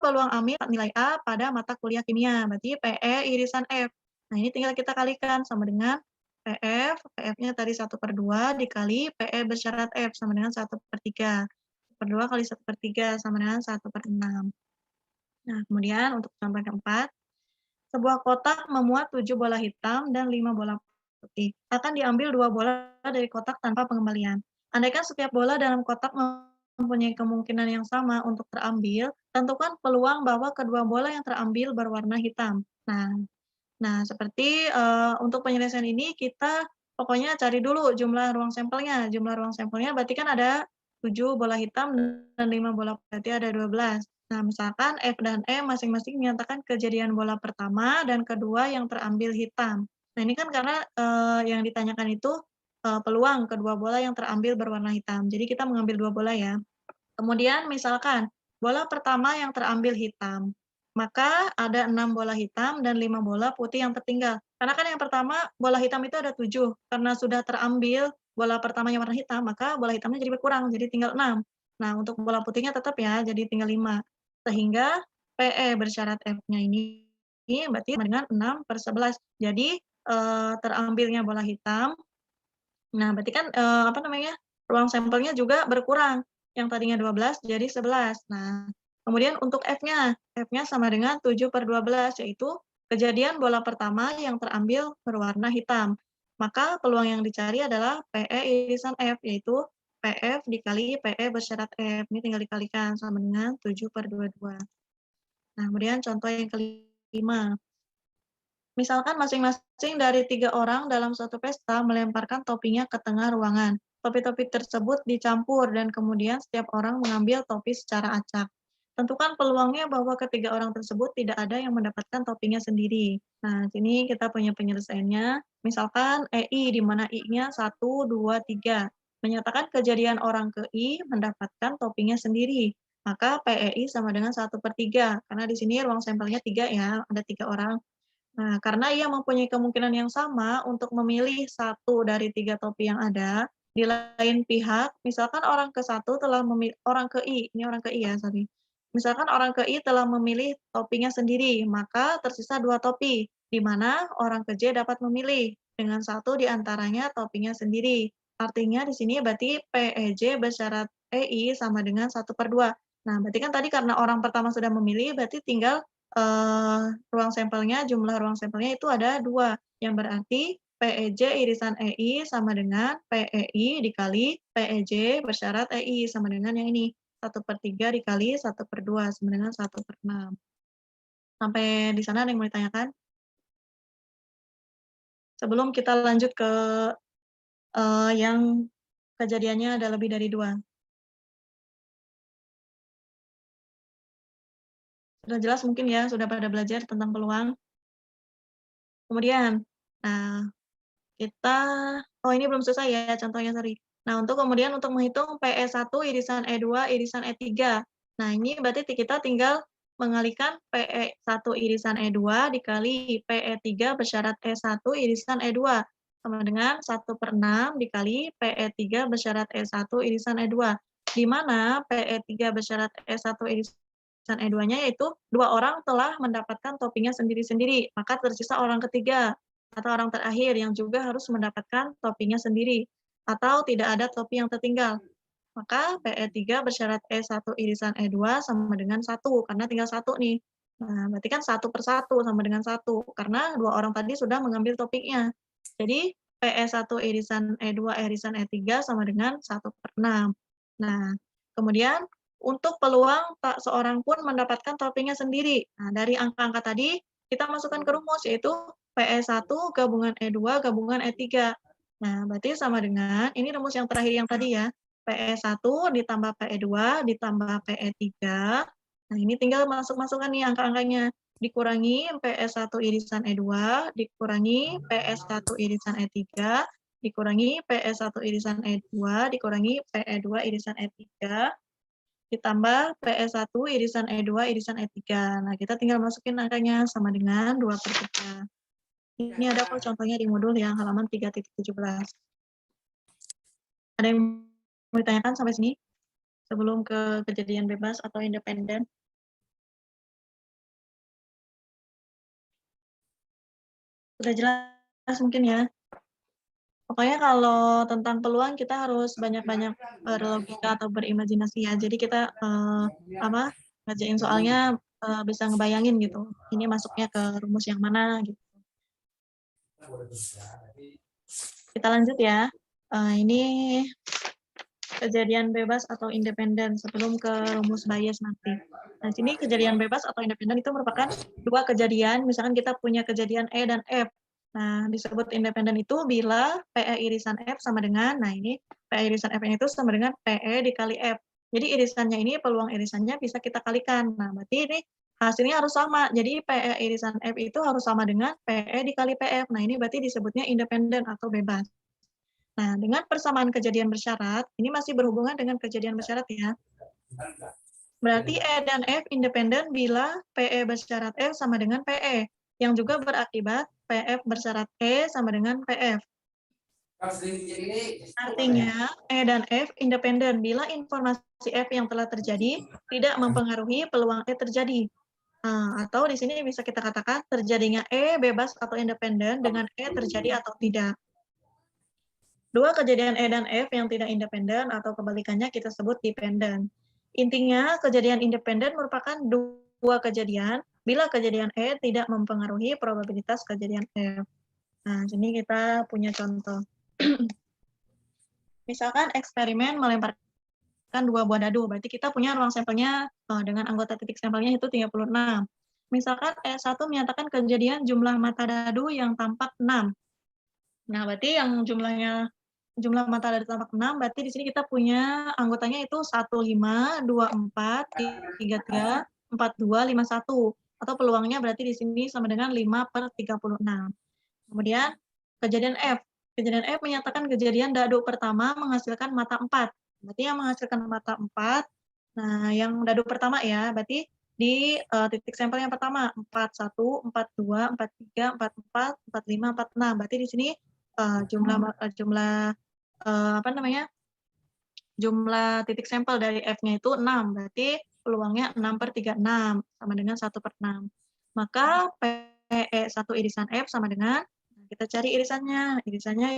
peluang Amir nilai A pada mata kuliah kimia, berarti PE irisan F. Nah, ini tinggal kita kalikan sama dengan PF, PF-nya tadi 1/2 dikali PE bersyarat F sama dengan 1/3. 1/2 kali 1/3 sama dengan 1/6. Nah, kemudian untuk contoh keempat, sebuah kotak memuat 7 bola hitam dan 5 bola putih. Akan diambil 2 bola dari kotak tanpa pengembalian. Andaikan setiap bola dalam kotak mempunyai kemungkinan yang sama untuk terambil, tentukan peluang bahwa kedua bola yang terambil berwarna hitam. Nah, seperti untuk penyelesaian ini kita pokoknya cari dulu jumlah ruang sampelnya. Jumlah ruang sampelnya berarti kan ada 7 bola hitam dan 5 bola putih, berarti ada 12. Nah, misalkan F dan E masing-masing menyatakan kejadian bola pertama dan kedua yang terambil hitam. Nah, ini kan karena yang ditanyakan itu peluang kedua bola yang terambil berwarna hitam. Jadi kita mengambil 2 bola ya. Kemudian misalkan bola pertama yang terambil hitam, maka ada 6 bola hitam dan 5 bola putih yang tertinggal. Karena kan yang pertama bola hitam itu ada 7, karena sudah terambil bola pertamanya warna hitam, maka bola hitamnya jadi berkurang, jadi tinggal 6. Nah, untuk bola putihnya tetap ya, jadi tinggal 5. Sehingga PE bersyarat F-nya ini berarti sama dengan 6/11. Jadi terambilnya bola hitam, nah berarti kan ruang sampelnya juga berkurang. Yang tadinya 12 jadi 11. Nah, kemudian untuk F-nya, F-nya sama dengan 7/12, yaitu kejadian bola pertama yang terambil berwarna hitam. Maka peluang yang dicari adalah PE irisan F, yaitu PF dikali PE bersyarat F. Ini tinggal dikalikan sama dengan 7/22. Nah, kemudian contoh yang kelima. Misalkan masing-masing dari 3 orang dalam suatu pesta melemparkan topinya ke tengah ruangan. Topi-topi tersebut dicampur dan kemudian setiap orang mengambil topi secara acak. Tentukan peluangnya bahwa ketiga orang tersebut tidak ada yang mendapatkan topinya sendiri. Nah, sini kita punya penyelesaiannya. Misalkan EI, di mana I-nya 1, 2, 3. Menyatakan kejadian orang ke I mendapatkan topinya sendiri. Maka PEI sama dengan 1/3. Karena di sini ruang sampelnya 3 ya, ada 3 orang. Nah, karena ia mempunyai kemungkinan yang sama untuk memilih 1 dari 3 topi yang ada, di lain pihak, misalkan orang ke-1 telah orang ke I, ini orang ke I ya, sorry. Misalkan orang ke I telah memilih topinya sendiri, maka tersisa 2 topi, di mana orang ke J dapat memilih dengan 1 di antaranya topinya sendiri. Artinya di sini berarti PEJ bersyarat EI sama dengan 1/2. Nah, berarti kan tadi karena orang pertama sudah memilih, berarti tinggal jumlah ruang sampelnya itu ada 2, yang berarti PEJ irisan EI sama dengan PEI dikali PEJ bersyarat EI sama dengan yang ini, 1/3 dikali 1/2 sama dengan 1/6. Sampai di sana ada yang mau ditanyakan? Sebelum kita lanjut ke yang kejadiannya ada lebih dari 2. Sudah jelas mungkin ya, sudah pada belajar tentang peluang? Kemudian, nah kita ini belum selesai ya contohnya, sorry. Nah, kemudian untuk menghitung PE1 irisan E2 irisan E3. Nah, ini berarti kita tinggal mengalikan PE1 irisan E2 dikali PE3 bersyarat E1 irisan E2 sama dengan 1/6 dikali PE3 bersyarat E1 irisan E2. Di mana PE3 bersyarat E1 irisan E2-nya yaitu 2 orang telah mendapatkan topinya sendiri-sendiri, maka tersisa orang ketiga atau orang terakhir yang juga harus mendapatkan topinya sendiri, atau tidak ada topi yang tertinggal. Maka PE3 bersyarat E1 irisan E2 sama dengan 1, karena tinggal 1 nih. Nah, berarti kan 1/1 sama dengan 1, karena 2 orang tadi sudah mengambil topiknya. Jadi PE1 irisan E2 irisan E3 sama dengan 1/6. Nah, kemudian untuk peluang tak seorang pun mendapatkan topinya sendiri. Nah, dari angka-angka tadi kita masukkan ke rumus, yaitu PE1 gabungan E2 gabungan E3. Nah, berarti sama dengan, ini rumus yang terakhir yang tadi ya, PE1 ditambah PE2 ditambah PE3. Nah, ini tinggal masuk-masukkan nih angka-angkanya. Dikurangi PE1 irisan E2, dikurangi PE1 irisan E3, dikurangi PE1 irisan E2, dikurangi PE2 irisan E3, ditambah PE1 irisan E2 irisan E3. Nah, kita tinggal masukin angkanya sama dengan 2/3. Ini ada kok contohnya di modul yang halaman 3.17. Ada yang mau ditanyakan sampai sini? Sebelum ke kejadian bebas atau independen? Sudah jelas mungkin ya? Pokoknya kalau tentang peluang kita harus banyak-banyak berlogika atau berimajinasi ya. Jadi kita ngerjain soalnya bisa ngebayangin gitu. Ini masuknya ke rumus yang mana gitu. Kita lanjut ya. Ini kejadian bebas atau independen sebelum ke rumus Bayes nanti. Nah, sini kejadian bebas atau independen itu merupakan dua kejadian, misalkan kita punya kejadian E dan F. Nah, disebut independen itu bila PE irisan F sama dengan, nah ini PE irisan F itu sama dengan PE dikali F. Jadi irisannya ini, peluang irisannya bisa kita kalikan. Nah, berarti ini hasilnya harus sama. Jadi PE irisan F itu harus sama dengan PE dikali PF. Nah, ini berarti disebutnya independen atau bebas. Nah, dengan persamaan kejadian bersyarat, ini masih berhubungan dengan kejadian bersyarat ya. Berarti E dan F independen bila PE bersyarat F sama dengan PE, yang juga berakibat PF bersyarat E sama dengan PF. Artinya, E dan F independen bila informasi F yang telah terjadi tidak mempengaruhi peluang E terjadi. Nah, atau di sini bisa kita katakan terjadinya E bebas atau independen dengan E terjadi atau tidak. Dua kejadian E dan F yang tidak independen atau kebalikannya kita sebut dependen. Intinya, kejadian independen merupakan dua kejadian bila kejadian E tidak mempengaruhi probabilitas kejadian F. Nah, sini kita punya contoh. Misalkan eksperimen melemparkan dua buah dadu, berarti kita punya ruang sampelnya dengan anggota titik sampelnya itu 36. Misalkan E1 menyatakan kejadian jumlah mata dadu yang tampak 6. Nah, berarti yang jumlah mata dadu tampak 6, berarti di sini kita punya anggotanya itu 15, 24, 33, 42, 51. Atau peluangnya berarti di sini sama dengan 5/36. Kemudian kejadian F. Kejadian F menyatakan kejadian dadu pertama menghasilkan mata 4. Berarti yang menghasilkan mata 4, nah yang dadu pertama ya, berarti di titik sampel yang pertama 41, 42, 43, 44, 45, 46. Berarti di sini jumlah titik sampel dari F-nya itu 6, berarti peluangnya 6/36 sama dengan 1/6. Maka PE1 irisan F sama dengan, kita cari irisannya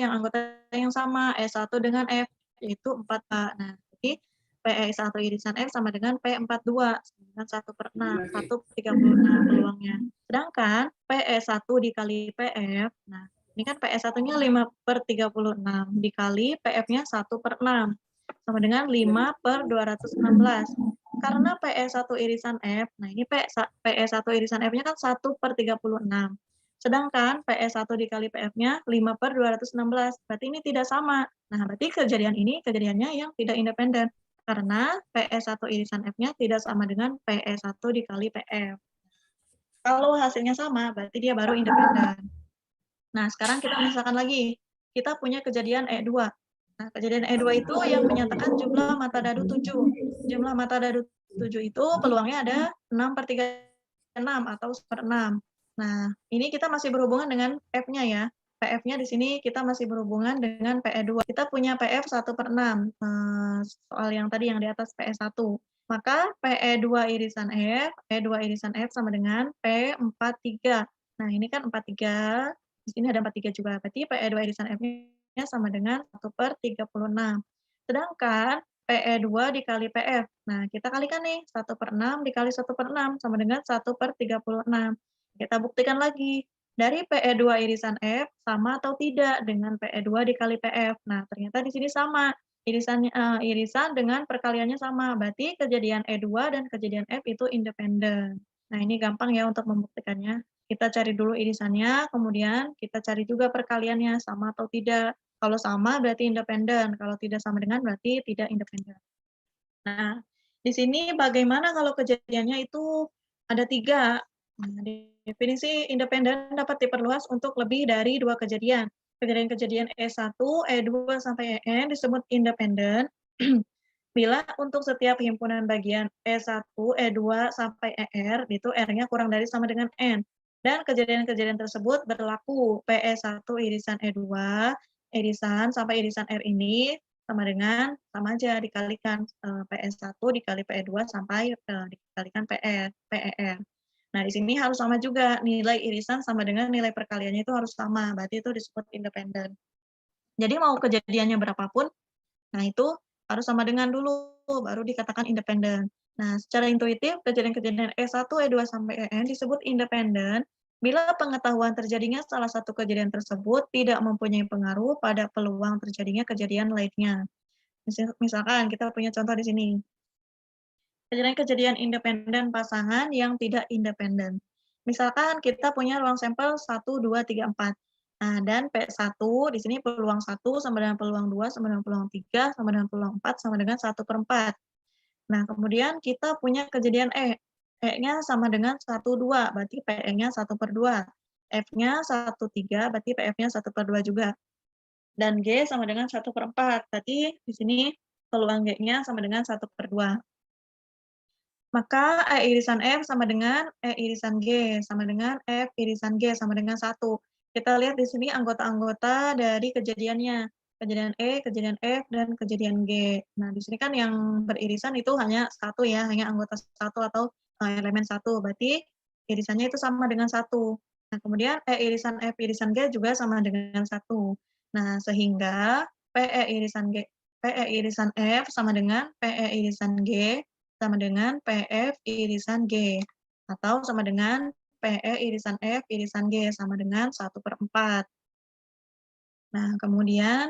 yang anggota yang sama, E1 dengan F, yaitu 4A. Nah, jadi PE1 irisan F sama dengan P42, sama dengan 1/6, 1/36 peluangnya. Sedangkan PE1 dikali PF, nah ini kan PE1-nya 5/36, dikali PF-nya 1/6, sama dengan 5/216. Karena PE1 irisan F, nah ini PE1 irisan F-nya kan 1/36. Sedangkan PE1 dikali PF-nya 5/216. Berarti ini tidak sama. Nah, berarti kejadian ini kejadiannya yang tidak independen. Karena PE1 irisan F-nya tidak sama dengan PE1 dikali PF. Kalau hasilnya sama, berarti dia baru independen. Nah, sekarang kita misalkan lagi. Kita punya kejadian E2. Nah, kejadian E2 itu yang menyatakan jumlah mata dadu 7. Jumlah mata dadu 7 itu peluangnya ada 6/36 atau 1/6. Nah, ini kita masih berhubungan dengan F-nya ya. PF-nya di sini kita masih berhubungan dengan PE2. Kita punya PF 1/6. Soal yang tadi yang di atas PE1. Maka PE2 irisan F, E2 irisan F sama dengan P43. Nah, ini kan 43. Di sini ada 43 juga. Berarti PE2 irisan F-nya sama dengan 1/36. Sedangkan PE2 dikali PF. Nah, kita kalikan nih, 1/6 dikali 1/6 sama dengan 1/36. Kita buktikan lagi. Dari PE2 irisan F sama atau tidak dengan PE2 dikali PF. Nah, ternyata di sini sama. Irisan dengan perkaliannya sama. Berarti kejadian E2 dan kejadian F itu independen. Nah, ini gampang ya untuk membuktikannya. Kita cari dulu irisannya, kemudian kita cari juga perkaliannya sama atau tidak. Kalau sama berarti independen, kalau tidak sama dengan berarti tidak independen. Nah, di sini bagaimana kalau kejadiannya itu ada 3? Nah, definisi independen dapat diperluas untuk lebih dari 2 kejadian. Kejadian-kejadian E1, E2, sampai En disebut independen bila untuk setiap himpunan bagian E1, E2, sampai Er, itu R-nya kurang dari sama dengan N. Dan kejadian-kejadian tersebut berlaku PE1 irisan E2, irisan sampai irisan R ini sama aja dikalikan, PE1 dikali PE2 sampai, dikalikan PER. Nah, di sini harus sama juga, nilai irisan sama dengan nilai perkaliannya itu harus sama, berarti itu disebut independen. Jadi mau kejadiannya berapapun, nah itu harus sama dengan dulu, baru dikatakan independen. Nah, secara intuitif, kejadian-kejadian E1, E2, sampai En disebut independen bila pengetahuan terjadinya salah satu kejadian tersebut tidak mempunyai pengaruh pada peluang terjadinya kejadian lainnya. Misalkan kita punya contoh di sini, kejadian-kejadian independen pasangan yang tidak independen. Misalkan kita punya ruang sampel 1, 2, 3, 4. Nah, dan P1 di sini peluang 1 sama dengan peluang 2 sama dengan peluang 3 sama dengan peluang 4 sama dengan 1/4. Nah, kemudian kita punya kejadian E. E-nya sama dengan 1, 2, berarti PE-nya 1/2. F-nya 1, 3, berarti PF-nya 1/2 juga. Dan G sama dengan 1/4, berarti di sini peluang G-nya sama dengan 1/2. Maka E irisan F sama dengan E irisan G, sama dengan F irisan G sama dengan 1. Kita lihat di sini anggota-anggota dari kejadiannya. Kejadian E, kejadian F, dan kejadian G. Nah, di sini kan yang beririsan itu hanya 1 ya, hanya anggota 1 atau, elemen 1, berarti irisannya itu sama dengan 1. Nah, kemudian E irisan F irisan G juga sama dengan 1. Nah, sehingga PE irisan G PE irisan F sama dengan PE irisan G sama dengan PF irisan G, atau sama dengan PE irisan F irisan G sama dengan 1/4. Nah, kemudian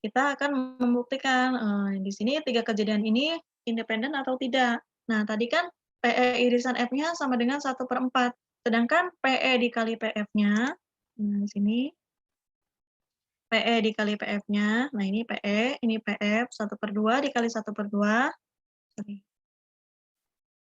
kita akan membuktikan, di sini 3 kejadian ini independen atau tidak. Nah, tadi kan PE irisan F-nya sama dengan 1/4, sedangkan PE dikali PF-nya, nah di sini PE dikali PF-nya, nah ini PE, ini PF, 1/2 dikali 1/2, sorry.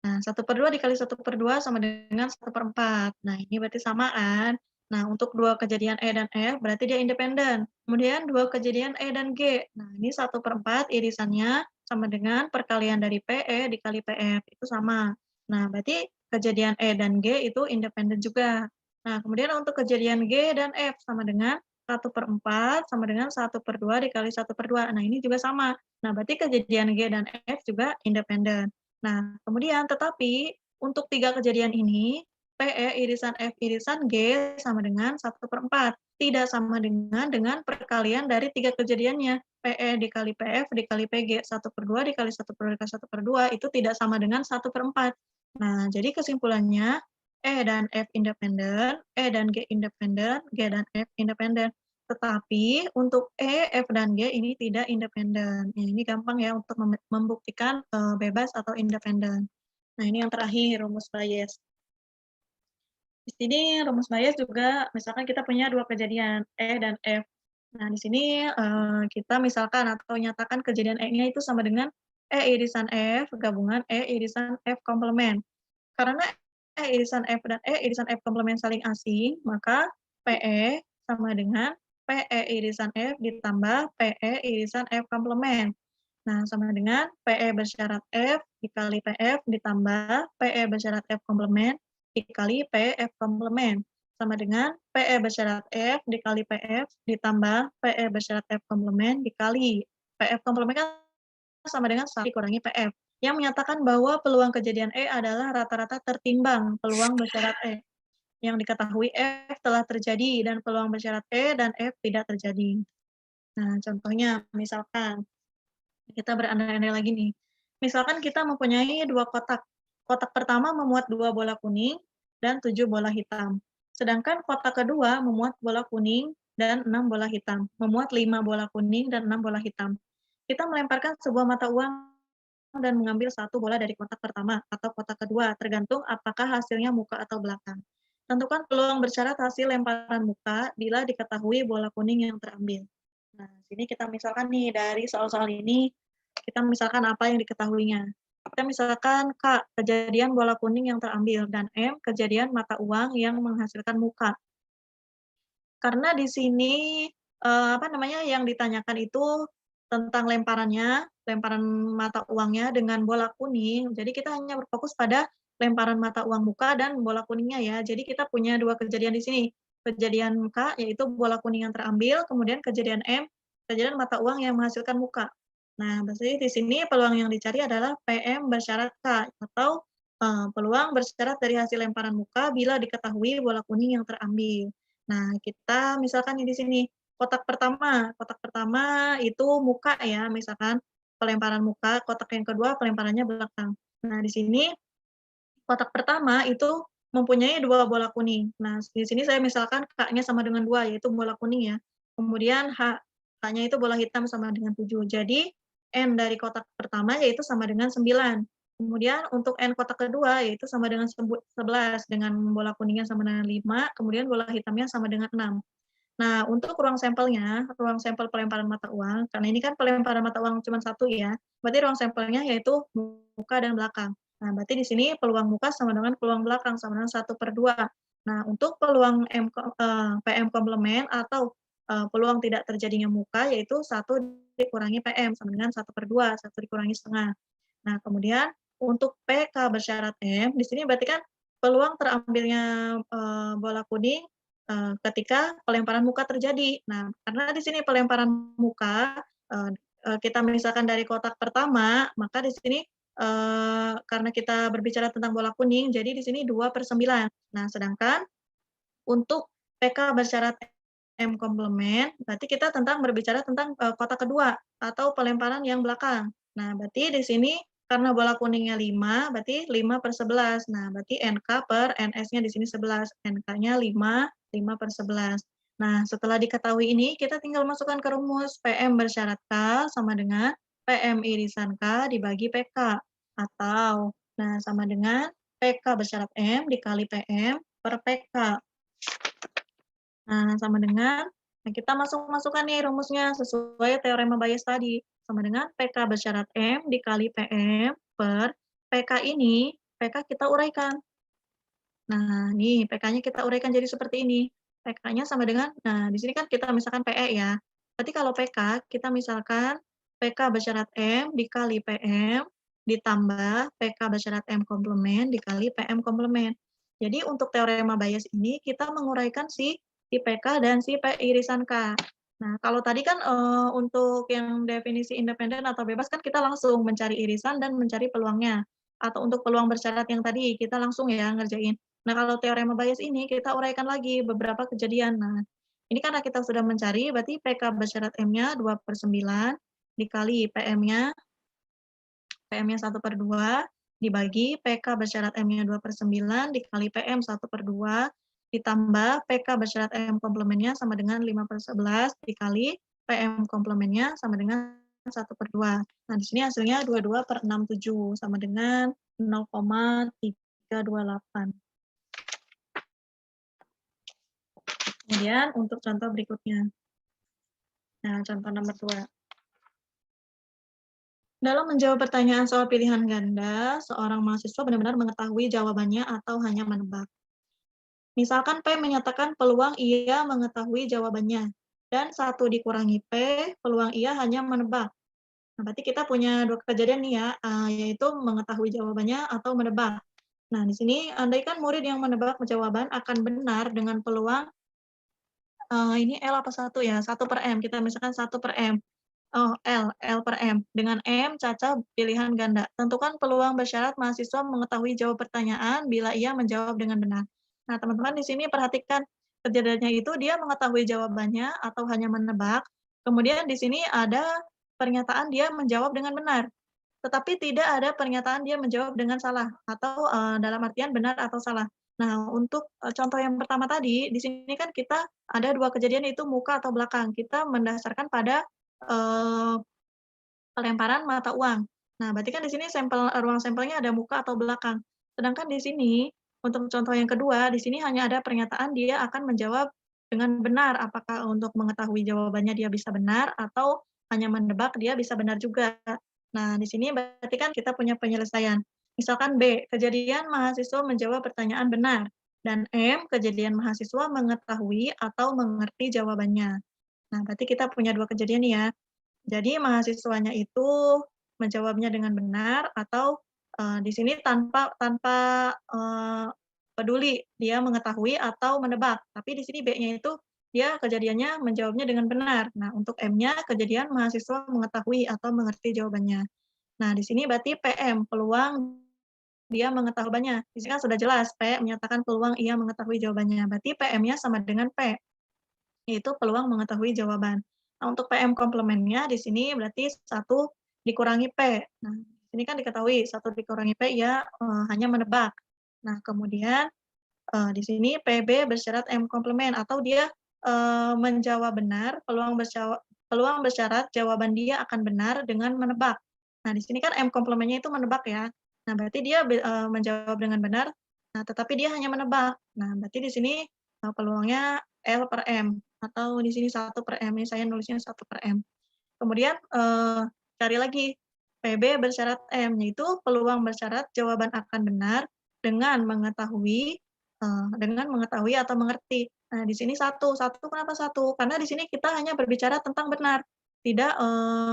Nah, 1/2 dikali 1/2 sama dengan 1/4. Nah, ini berarti sama kan? Nah, untuk 2 kejadian E dan F berarti dia independen. Kemudian 2 kejadian E dan G. Nah, ini 1/4 irisannya sama dengan perkalian dari PE dikali PF, itu sama. Nah, berarti kejadian E dan G itu independen juga. Nah, kemudian untuk kejadian G dan F sama dengan 1/4 sama dengan 1/2 dikali 1/2. Nah, ini juga sama. Nah, berarti kejadian G dan F juga independen. Nah, kemudian tetapi untuk 3 kejadian ini, PE irisan F irisan G sama dengan 1/4, tidak sama dengan perkalian dari 3 kejadiannya, PE dikali PF dikali PG, 1/2 dikali 1/2 dikali 1/2 itu tidak sama dengan 1/4. Nah, jadi kesimpulannya E dan F independen, E dan G independen, G dan F independen. Tetapi untuk E, F, dan G ini tidak independen. Ya, ini gampang ya untuk membuktikan, bebas atau independen. Nah, ini yang terakhir, rumus Bayes. Di sini rumus Bayes juga misalkan kita punya 2 kejadian, E dan F. Nah, di sini, kita misalkan atau nyatakan kejadian E-nya itu sama dengan E irisan F gabungan E irisan F komplement. Karena E irisan F dan E irisan F komplement saling asing, maka PE sama dengan PE irisan F ditambah PE irisan F komplement. Nah, sama dengan PE bersyarat F dikali PF ditambah PE bersyarat F komplement dikali PF komplement. Sama dengan PE bersyarat F dikali PF ditambah PE bersyarat F komplement dikali PF komplement kan sama dengan 1 dikurangi PF, yang menyatakan bahwa peluang kejadian E adalah rata-rata tertimbang peluang bersyarat E, yang diketahui F telah terjadi dan peluang bersyarat E dan F tidak terjadi. Nah, contohnya misalkan kita berandai-andai lagi nih. Misalkan kita mempunyai 2 kotak. Kotak pertama memuat 2 bola kuning dan 7 bola hitam. Sedangkan kotak kedua memuat bola kuning dan 6 bola hitam, memuat 5 bola kuning dan 6 bola hitam. Kita melemparkan sebuah mata uang dan mengambil 1 bola dari kotak pertama atau kotak kedua, tergantung apakah hasilnya muka atau belakang. Tentukan peluang bersyarat hasil lemparan muka bila diketahui bola kuning yang terambil. Nah, sini kita misalkan nih dari soal-soal ini, kita misalkan apa yang diketahuinya. Kita misalkan K, kejadian bola kuning yang terambil, dan M, kejadian mata uang yang menghasilkan muka. Karena di sini, apa namanya, yang ditanyakan itu tentang lemparannya, lemparan mata uangnya dengan bola kuning, jadi kita hanya berfokus pada lemparan mata uang muka dan bola kuningnya ya. Jadi kita punya 2 kejadian di sini, kejadian K yaitu bola kuning yang terambil, kemudian kejadian M, kejadian mata uang yang menghasilkan muka. Nah, berarti di sini peluang yang dicari adalah PM bersyarat K atau, peluang bersyarat dari hasil lemparan muka bila diketahui bola kuning yang terambil. Nah, kita misalkan nih di sini, kotak pertama itu muka ya, misalkan pelemparan muka, kotak yang kedua pelemparannya belakang. Nah, di sini kotak pertama itu mempunyai 2 bola kuning. Nah, di sini saya misalkan K-nya sama dengan 2, yaitu bola kuning ya. Kemudian H-nya itu bola hitam sama dengan 7. Jadi, N dari kotak pertama yaitu sama dengan 9. Kemudian untuk N kotak kedua yaitu sama dengan 11 dengan bola kuningnya sama dengan 5, kemudian bola hitamnya sama dengan 6. Nah, untuk ruang sampelnya, ruang sampel pelemparan mata uang, karena ini kan pelemparan mata uang cuma satu ya, berarti ruang sampelnya yaitu muka dan belakang. Nah, berarti di sini peluang muka sama dengan peluang belakang, sama dengan 1/2. Nah, untuk peluang PM komplement atau, peluang tidak terjadinya muka yaitu 1 dikurangi PM sama dengan 1/2, 1 dikurangi setengah. Nah, kemudian untuk PK bersyarat M, di sini berarti kan peluang terambilnya, bola kuning, ketika pelemparan muka terjadi. Nah, karena di sini pelemparan muka, eee kita misalkan dari kotak pertama, maka di sini, karena kita berbicara tentang bola kuning, jadi di sini 2/9. Nah, sedangkan untuk PK bersyarat M komplement, berarti kita berbicara tentang, kotak kedua atau pelemparan yang belakang. Nah, berarti di sini karena bola kuningnya 5, berarti 5/11. Nah, berarti NK per NS-nya di sini 11, NK-nya 5/11. Nah, setelah diketahui ini, kita tinggal masukkan ke rumus PM bersyarat K sama dengan PM irisan K dibagi PK, atau, nah, sama dengan PK bersyarat M dikali PM per PK. Nah, sama dengan, nah kita masukkan nih rumusnya sesuai teorema Bayes tadi, sama dengan PK bersyarat M dikali PM per PK ini, PK kita uraikan. Nah, nih PK-nya kita uraikan jadi seperti ini. PK-nya sama dengan, nah di sini kan kita misalkan PE ya. Berarti kalau PK, kita misalkan PK bersyarat M dikali PM ditambah PK bersyarat M komplement dikali PM komplement. Jadi untuk teorema Bayes ini kita menguraikan si PK dan si P irisan K. Nah, kalau tadi kan, untuk yang definisi independen atau bebas kan kita langsung mencari irisan dan mencari peluangnya. Atau untuk peluang bersyarat yang tadi kita langsung ya ngerjain. Nah, kalau teorema Bayes ini kita uraikan lagi beberapa kejadian. Nah, ini karena kita sudah mencari, berarti PK bersyarat M-nya 2/9 dikali PM-nya 1/2 dibagi PK bersyarat M-nya 2/9 dikali PM 1/2 ditambah PK bersyarat M komplementnya sama dengan 5/11 dikali PM komplementnya sama dengan 1/2. Nah, di sini hasilnya 22/67 sama dengan 0,328. Kemudian untuk contoh berikutnya. Nah, contoh nomor 2. Dalam menjawab pertanyaan soal pilihan ganda, seorang mahasiswa benar-benar mengetahui jawabannya atau hanya menebak. Misalkan P menyatakan peluang ia mengetahui jawabannya, dan 1 dikurangi P, peluang ia hanya menebak. Nah, berarti kita punya 2 kejadian nih ya, yaitu mengetahui jawabannya atau menebak. Nah, di sini andaikan murid yang menebak jawaban akan benar dengan peluang, ini L apa 1 ya? 1/M, kita misalkan 1/M. Oh, L per M. Dengan M, Caca pilihan ganda. Tentukan peluang bersyarat mahasiswa mengetahui jawab pertanyaan bila ia menjawab dengan benar. Nah, teman-teman di sini perhatikan kejadiannya itu dia mengetahui jawabannya atau hanya menebak. Kemudian di sini ada pernyataan dia menjawab dengan benar. Tetapi tidak ada pernyataan dia menjawab dengan salah atau, dalam artian benar atau salah. Nah, untuk, contoh yang pertama tadi, di sini kan kita ada 2 kejadian yaitu muka atau belakang. Kita mendasarkan pada, eee, pelemparan mata uang. Nah, berarti kan di sini ruang sampelnya ada muka atau belakang. Sedangkan di sini, untuk contoh yang kedua, di sini hanya ada pernyataan dia akan menjawab dengan benar, apakah untuk mengetahui jawabannya dia bisa benar atau hanya menebak dia bisa benar juga. Nah, di sini berarti kan kita punya penyelesaian. Misalkan B, kejadian mahasiswa menjawab pertanyaan benar, dan M, kejadian mahasiswa mengetahui atau mengerti jawabannya. Nah, berarti kita punya 2 kejadian nih ya. Jadi mahasiswanya itu menjawabnya dengan benar atau, di sini tanpa tanpa, peduli dia mengetahui atau menebak, tapi di sini B-nya itu dia kejadiannya menjawabnya dengan benar. Nah, untuk M-nya kejadian mahasiswa mengetahui atau mengerti jawabannya. Nah, di sini berarti PM, peluang dia mengetahui jawabannya. Di sini kan sudah jelas P menyatakan peluang ia mengetahui jawabannya, berarti PM-nya sama dengan P, yaitu peluang mengetahui jawaban. Nah, untuk PM komplemennya di sini berarti 1 dikurangi P. Nah, ini kan diketahui 1 dikurangi P ia, hanya menebak. Nah, kemudian, di sini PB bersyarat M komplement atau dia, menjawab benar, peluang bersyarat jawaban dia akan benar dengan menebak. Nah, di sini kan M komplementnya itu menebak ya. Nah, berarti dia menjawab dengan benar, nah tetapi dia hanya menebak. Nah, berarti di sini, peluangnya L/M atau di sini 1/M, ini saya nulisnya 1/M. Kemudian, cari lagi PB bersyarat M, yaitu peluang bersyarat jawaban akan benar dengan mengetahui atau mengerti. Nah, di sini 1 kenapa 1? Karena di sini kita hanya berbicara tentang benar, tidak,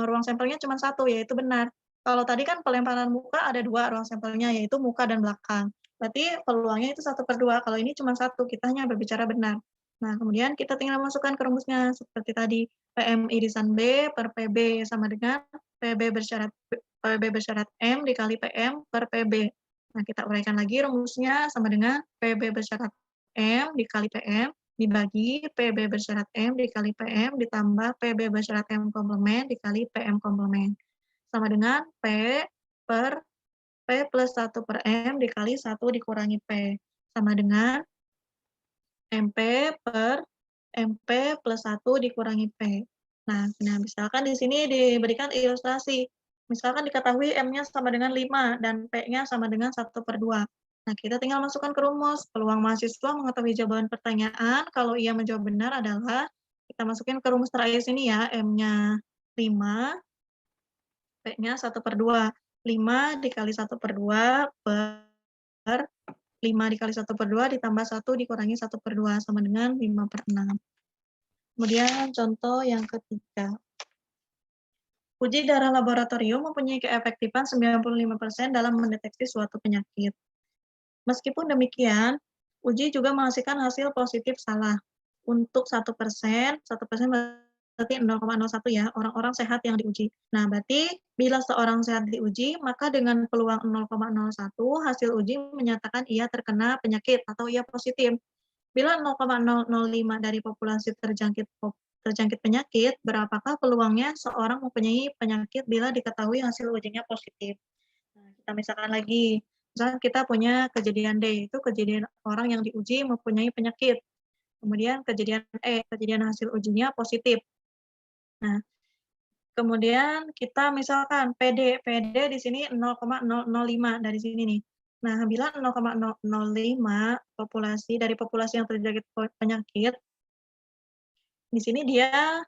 ruang sampelnya cuma 1, yaitu benar. Kalau tadi kan pelemparan muka ada 2 ruang sampelnya, yaitu muka dan belakang. Berarti peluangnya itu 1/2, kalau ini cuma 1, kita hanya berbicara benar. Nah, kemudian kita tinggal masukkan ke rumusnya seperti tadi, PM irisan B per PB sama dengan PB bersyarat M dikali PM per PB. Nah, kita uraikan lagi rumusnya sama dengan PB bersyarat M dikali PM dibagi PB bersyarat M dikali PM ditambah PB bersyarat M komplement dikali PM komplement. Sama dengan P per P plus 1 per M dikali 1 dikurangi P. Sama dengan MP per MP plus 1 dikurangi P. Nah, misalkan di sini diberikan ilustrasi. Misalkan diketahui M-nya sama dengan 5 dan P-nya sama dengan 1/2. Nah, kita tinggal masukkan ke rumus. Peluang mahasiswa mengetahui jawaban pertanyaan kalau ia menjawab benar adalah, kita masukin ke rumus terakhir sini ya, M-nya 5, P-nya 1/2. 5 dikali 1/2 per 5 dikali 1/2 ditambah 1 dikurangi 1/2 sama dengan 5/6. Kemudian contoh yang ketiga. Uji darah laboratorium mempunyai keefektifan 95% dalam mendeteksi suatu penyakit. Meskipun demikian, uji juga menghasilkan hasil positif salah. Untuk 1% berarti 0,01 ya, orang-orang sehat yang diuji. Nah, berarti bila seorang sehat diuji, maka dengan peluang 0,01 hasil uji menyatakan ia terkena penyakit atau ia positif. Bila 0,005 dari populasi terjangkit penyakit, berapakah peluangnya seorang mempunyai penyakit bila diketahui hasil ujinya positif? Nah, kita misalkan lagi, misalkan kita punya kejadian D, itu kejadian orang yang diuji mempunyai penyakit. Kemudian kejadian E, kejadian hasil ujinya positif. Nah, kemudian kita misalkan PD di sini 0,005 dari sini nih. Nah, bila 0,005 dari populasi yang terjangkit penyakit, di sini dia,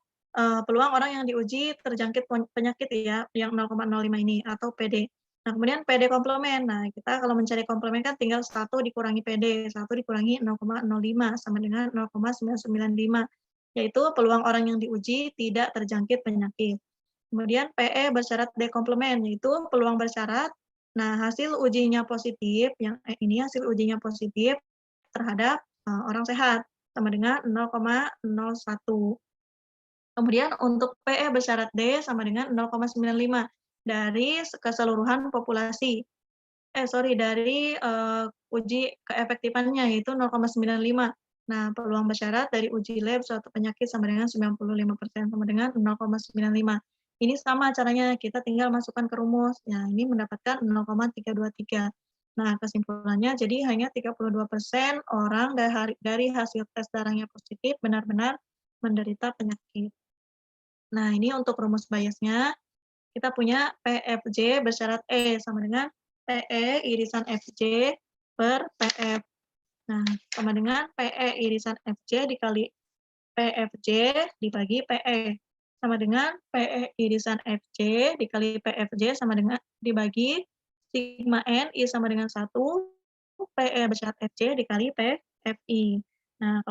peluang orang yang diuji terjangkit penyakit ya, yang 0,05 ini atau PD. Nah, kemudian PD komplement. Nah, kita kalau mencari komplement kan tinggal 1 dikurangi PD, 1 dikurangi 0,05 sama dengan 0,995, yaitu peluang orang yang diuji tidak terjangkit penyakit. Kemudian PE bersyarat D komplement, yaitu peluang bersyarat. Nah, hasil ujinya positif, yang ini hasil ujinya positif terhadap orang sehat, sama dengan 0,01. Kemudian untuk PE bersyarat D sama dengan 0,95 dari keseluruhan populasi. Dari uji keefektifannya yaitu 0,95. Nah, peluang bersyarat dari uji lab suatu penyakit sama dengan 95% sama dengan 0,95. Ini sama caranya, kita tinggal masukkan ke rumus. Nah, ini mendapatkan 0,323. Nah, kesimpulannya jadi hanya 32% orang dari hasil tes darahnya positif benar-benar menderita penyakit. Nah, ini untuk rumus biasnya, kita punya PFJ bersyarat E sama dengan PE irisan FJ per PF. Nah, sama dengan PE irisan FJ dikali PFJ dibagi PE. Sama dengan PE irisan FC dikali PFJ sama dengan dibagi sigma N I sama dengan 1, PE bersyarat FC dikali PFI. Nah,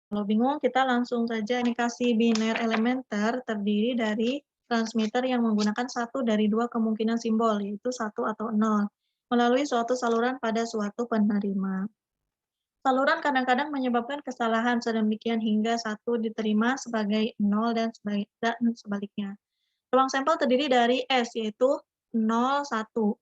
kalau bingung kita langsung saja ini kasih biner elementer terdiri dari transmitter yang menggunakan satu dari dua kemungkinan simbol, yaitu 1 atau 0, melalui suatu saluran pada suatu penerima. Saluran kadang-kadang menyebabkan kesalahan sedemikian hingga 1 diterima sebagai 0 dan sebaliknya. Ruang sampel terdiri dari S, yaitu 0, 1.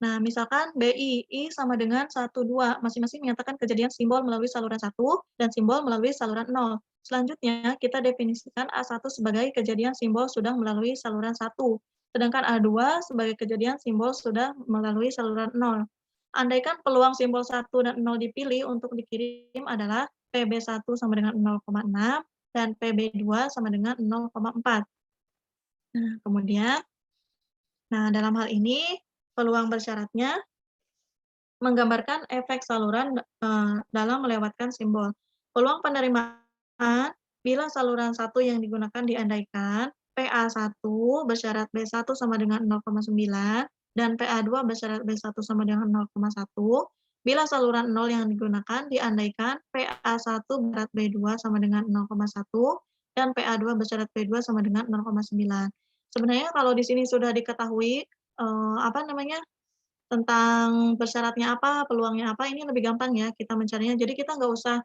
Nah, misalkan BI, I sama dengan 1, 2, masing-masing menyatakan kejadian simbol melalui saluran 1 dan simbol melalui saluran 0. Selanjutnya, kita definisikan A1 sebagai kejadian simbol sudah melalui saluran 1, sedangkan A2 sebagai kejadian simbol sudah melalui saluran 0. Andaikan peluang simbol 1 dan 0 dipilih untuk dikirim adalah PB1 sama dengan 0,6 dan PB2 sama dengan 0,4. Nah, kemudian, dalam hal ini peluang bersyaratnya menggambarkan efek saluran dalam melewatkan simbol. Peluang penerimaan bila saluran 1 yang digunakan diandaikan PA1 bersyarat B1 sama dengan 0,9 dan PA2 bersyarat B1 sama dengan 0,1. Bila saluran 0 yang digunakan diandaikan PA1 bersyarat B2 sama dengan 0,1 dan PA2 bersyarat B2 sama dengan 0,9. Sebenarnya kalau di sini sudah diketahui tentang bersyaratnya apa, peluangnya apa, ini lebih gampang ya kita mencarinya. Jadi kita nggak usah,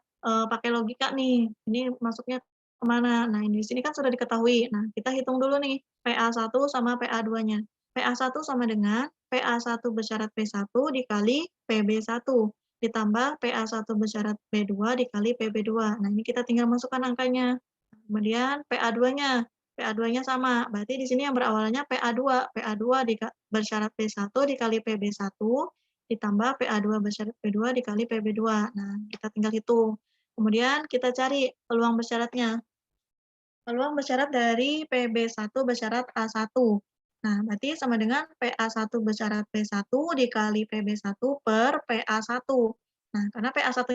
pakai logika nih, ini masuknya kemana. Nah, ini di sini kan sudah diketahui. Nah, kita hitung dulu nih, PA1 sama PA2-nya. PA1 sama dengan PA1 bersyarat P1 dikali PB1, ditambah PA1 bersyarat B2 dikali PB2. Nah, ini kita tinggal masukkan angkanya. Kemudian PA2-nya. PA2-nya sama, berarti di sini yang berawalnya PA2. PA2 bersyarat P1 dikali PB1 ditambah PA2 bersyarat P2 dikali PB2. Nah, kita tinggal hitung. Kemudian kita cari peluang bersyaratnya. Peluang bersyarat dari PB1 bersyarat A1. Nah, berarti sama dengan PA1 bersyarat P1 dikali PB1 per PA1. Nah, karena PA1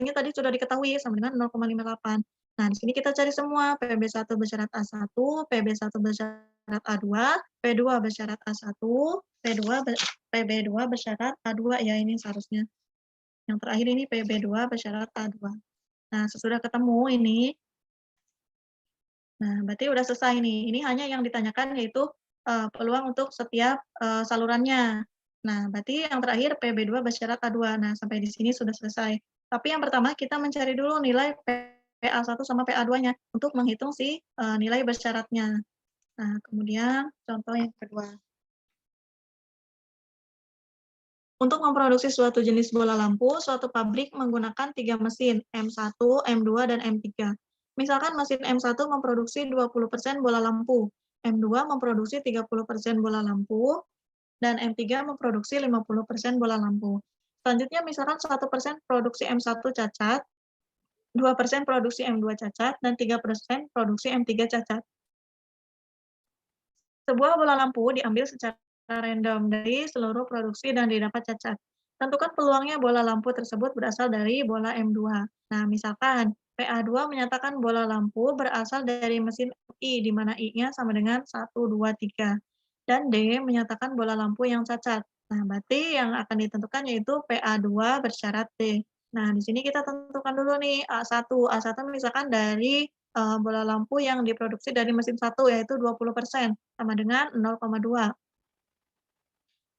ini tadi sudah diketahui sama dengan 0,58. Nah, di sini kita cari semua, PB1 bersyarat A1, PB1 bersyarat A2, P2 bersyarat A1, PB2 bersyarat A2 ya ini seharusnya. Yang terakhir ini PB2 bersyarat A2. Nah, sesudah ketemu ini, nah berarti udah selesai nih. Ini hanya yang ditanyakan yaitu peluang untuk setiap salurannya. Nah, berarti yang terakhir PB2 bersyarat A2. Nah, sampai di sini sudah selesai. Tapi yang pertama kita mencari dulu nilai PA1 sama PA2-nya untuk menghitung si nilai bersyaratnya. Nah, kemudian contoh yang kedua. Untuk memproduksi suatu jenis bola lampu, suatu pabrik menggunakan 3 mesin, M1, M2, dan M3. Misalkan mesin M1 memproduksi 20% bola lampu, M2 memproduksi 30% bola lampu, dan M3 memproduksi 50% bola lampu. Selanjutnya, misalkan 1% produksi M1 cacat, 2% produksi M2 cacat, dan 3% produksi M3 cacat. Sebuah bola lampu diambil secara random dari seluruh produksi dan didapat cacat. Tentukan peluangnya bola lampu tersebut berasal dari bola M2. Nah, misalkan PA2 menyatakan bola lampu berasal dari mesin I, di mana I-nya sama dengan 1, 2, 3. Dan D menyatakan bola lampu yang cacat. Nah, berarti yang akan ditentukan yaitu PA2 bersyarat D. Nah, di sini kita tentukan dulu nih A1. A1 misalkan dari bola lampu yang diproduksi dari mesin 1, yaitu 20%, sama dengan 0,2.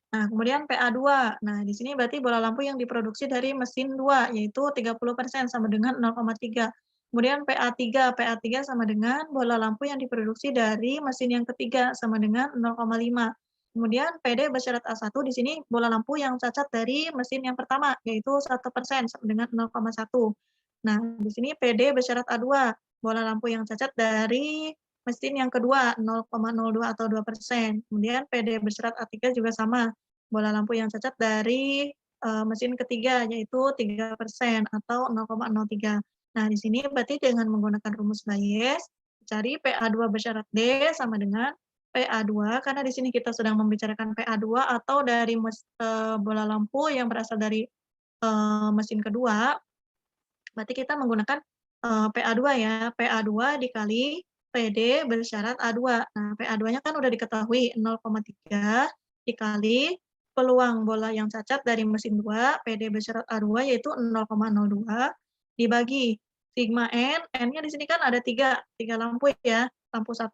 Nah, kemudian PA2. Nah, di sini berarti bola lampu yang diproduksi dari mesin 2, yaitu 30%, sama dengan 0,3. Kemudian PA3. PA3 sama dengan bola lampu yang diproduksi dari mesin yang ketiga, sama dengan 0,5. Kemudian PD bersyarat A1 di sini bola lampu yang cacat dari mesin yang pertama, yaitu 1%, sama dengan 0,1. Nah, di sini PD bersyarat A2, bola lampu yang cacat dari mesin yang kedua, 0,02 atau 2%. Kemudian PD bersyarat A3 juga sama, bola lampu yang cacat dari mesin ketiga, yaitu 3% atau 0,03. Nah, di sini berarti dengan menggunakan rumus Bayes, cari PA2 bersyarat D sama dengan PA2, karena di sini kita sedang membicarakan PA2 atau dari bola lampu yang berasal dari mesin kedua, berarti kita menggunakan, PA2 ya, PA2 dikali PD bersyarat A2. Nah, PA2-nya kan udah diketahui 0,3 dikali peluang bola yang cacat dari mesin 2, PD bersyarat A2 yaitu 0,02 dibagi sigma N, N-nya di sini kan ada 3 lampu ya, lampu 1,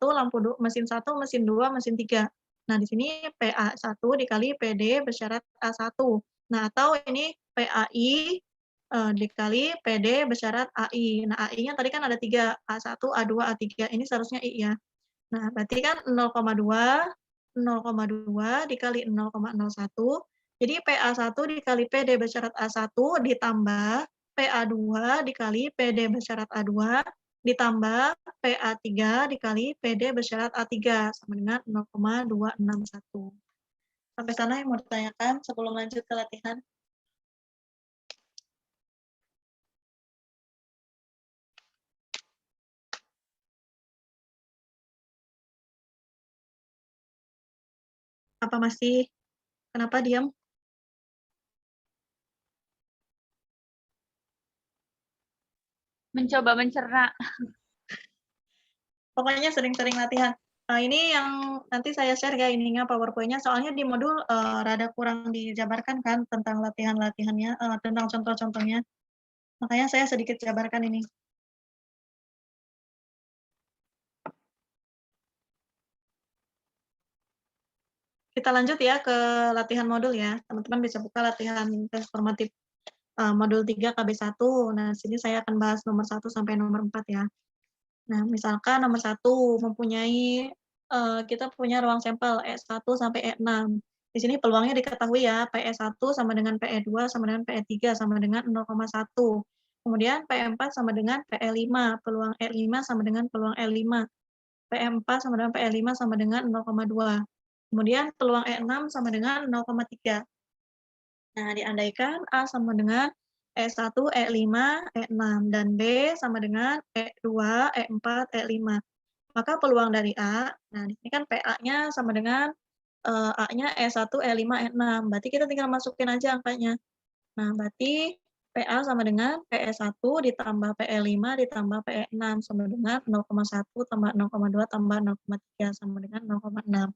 mesin 1, mesin 2, mesin 3. Nah, di sini PA1 dikali PD bersyarat A1. Nah, atau ini PAI dikali PD bersyarat AI. Nah, AI-nya tadi kan ada 3, A1, A2, A3. Ini seharusnya I ya. Nah, berarti kan 0,2 dikali 0,01. Jadi PA1 dikali PD bersyarat A1 ditambah PA2 dikali PD bersyarat A2 ditambah PA3 dikali PD bersyarat A3 sama dengan 0,261. Sampai sana yang mau ditanyakan sebelum lanjut ke latihan? Apa masih? Kenapa diam? Mencoba mencerna. Pokoknya sering-sering latihan. Ini yang nanti saya share ya ininya PowerPoint-nya, soalnya di modul rada kurang dijabarkan kan tentang latihan-latihannya, tentang contoh-contohnya. Makanya saya sedikit jabarkan ini. Kita lanjut ya ke latihan modul ya. Teman-teman bisa buka latihan tes formatif modul 3 KB1. Nah, sini saya akan bahas nomor 1 sampai nomor 4 ya. Nah, misalkan nomor 1 mempunyai kita punya ruang sampel E1 sampai E6. Di sini peluangnya diketahui ya, PE1 sama dengan PE2 sama dengan PE3 sama dengan 0,1. Kemudian PE4 sama dengan PE5, peluang E5 sama dengan peluang E5. PE4 sama dengan PE5 sama dengan 0,2. Kemudian peluang E6 sama dengan 0,3. Nah, diandaikan A sama dengan E1, E5, E6, dan B sama dengan E2, E4, E5. Maka peluang dari A, nah ini kan PA-nya sama dengan A-nya E1, E5, E6. Berarti kita tinggal masukin aja angkanya. Nah, berarti PA sama dengan PE1 ditambah PE5 ditambah PE6 sama dengan 0,1 tambah 0,2 tambah 0,3 sama dengan 0,6.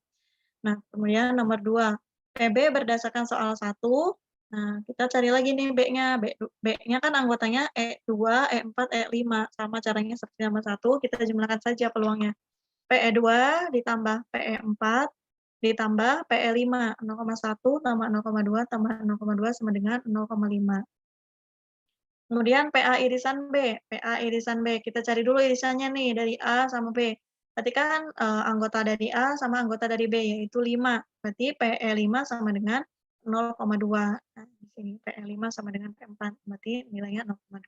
Nah, kemudian nomor 2, PB berdasarkan soal 1. Nah, kita cari lagi nih B-nya. B-nya kan anggotanya E2, E4, E5. Sama caranya seperti nomor 1, kita jumlahkan saja peluangnya. PE2 ditambah PE4 ditambah PE5, 0,1 tambah 0,2 tambah 0,2 sama dengan 0,5. Kemudian PA irisan B, PA irisan B, kita cari dulu irisannya nih dari A sama B. Berarti kan anggota dari A sama anggota dari B yaitu 5. Berarti PE5 sama dengan 0,2. Nah, di sini PE5 sama dengan P4, berarti nilainya 0,2.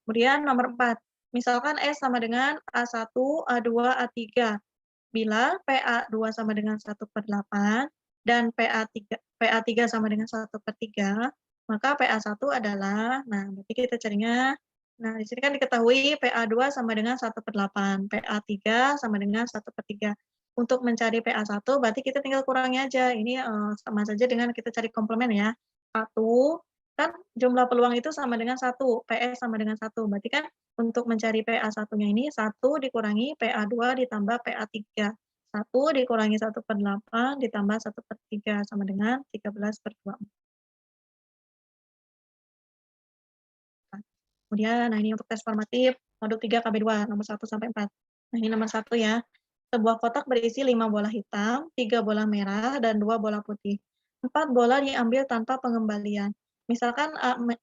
Kemudian nomor 4, misalkan S sama dengan A1, A2, A3. Bila PA2 sama dengan 1/8 dan PA3 sama dengan 1/3, maka PA1 adalah, nah berarti kita carinya, nah di sini kan diketahui PA2 sama dengan 1/8, PA3 sama dengan 1/3. Untuk mencari PA1 berarti kita tinggal kurangi aja, ini sama saja dengan kita cari komplement ya. 1, kan jumlah peluang itu sama dengan 1, PS sama dengan 1, berarti kan untuk mencari PA1-nya ini 1 dikurangi PA2 ditambah PA3. 1 dikurangi 1/8 ditambah 1/3 sama dengan 13/24. Kemudian, nah ini untuk tes formatif modul 3 KB2 nomor 1 sampai 4. Nah, ini nomor 1 ya. Sebuah kotak berisi 5 bola hitam, 3 bola merah, dan 2 bola putih. 4 bola diambil tanpa pengembalian. Misalkan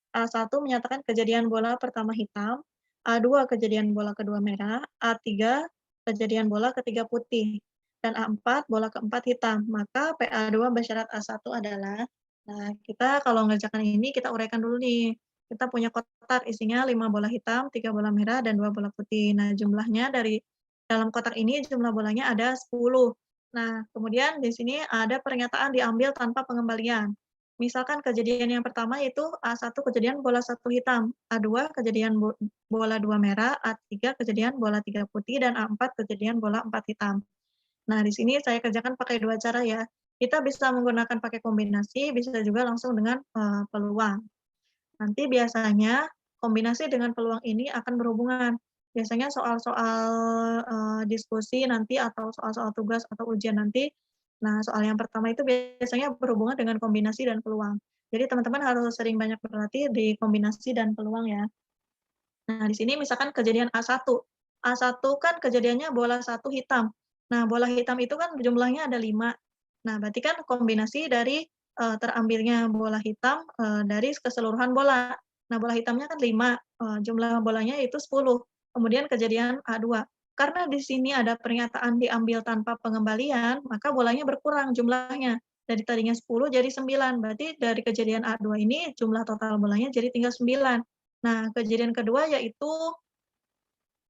A1 menyatakan kejadian bola pertama hitam, A2 kejadian bola kedua merah, A3 kejadian bola ketiga putih, dan A4 bola keempat hitam. Maka PA2 bersyarat A1 adalah, nah kita kalau mengerjakan ini kita uraikan dulu nih. Kita punya kotak isinya 5 bola hitam, 3 bola merah, dan 2 bola putih. Nah, jumlahnya dari dalam kotak ini jumlah bolanya ada 10. Nah, kemudian di sini ada pernyataan diambil tanpa pengembalian. Misalkan kejadian yang pertama itu A1 kejadian bola 1 hitam, A2 kejadian bola 2 merah, A3 kejadian bola 3 putih, dan A4 kejadian bola 4 hitam. Nah, di sini saya kerjakan pakai 2 cara ya. Kita bisa menggunakan pakai kombinasi, bisa juga langsung dengan peluang. Nanti biasanya kombinasi dengan peluang ini akan berhubungan. Biasanya soal-soal, diskusi nanti atau soal-soal tugas atau ujian nanti, nah soal yang pertama itu biasanya berhubungan dengan kombinasi dan peluang. Jadi teman-teman harus sering banyak berlatih di kombinasi dan peluang ya. Nah, di sini misalkan kejadian A1. A1 kan kejadiannya bola 1 hitam. Nah, bola hitam itu kan jumlahnya ada 5. Nah, berarti kan kombinasi dari, terambilnya bola hitam, dari keseluruhan bola. Nah, bola hitamnya kan 5, jumlah bolanya itu 10. Kemudian kejadian A2. Karena di sini ada pernyataan diambil tanpa pengembalian, maka bolanya berkurang jumlahnya. Dari tadinya 10 jadi 9. Berarti dari kejadian A2 ini jumlah total bolanya jadi tinggal 9. Nah, kejadian kedua yaitu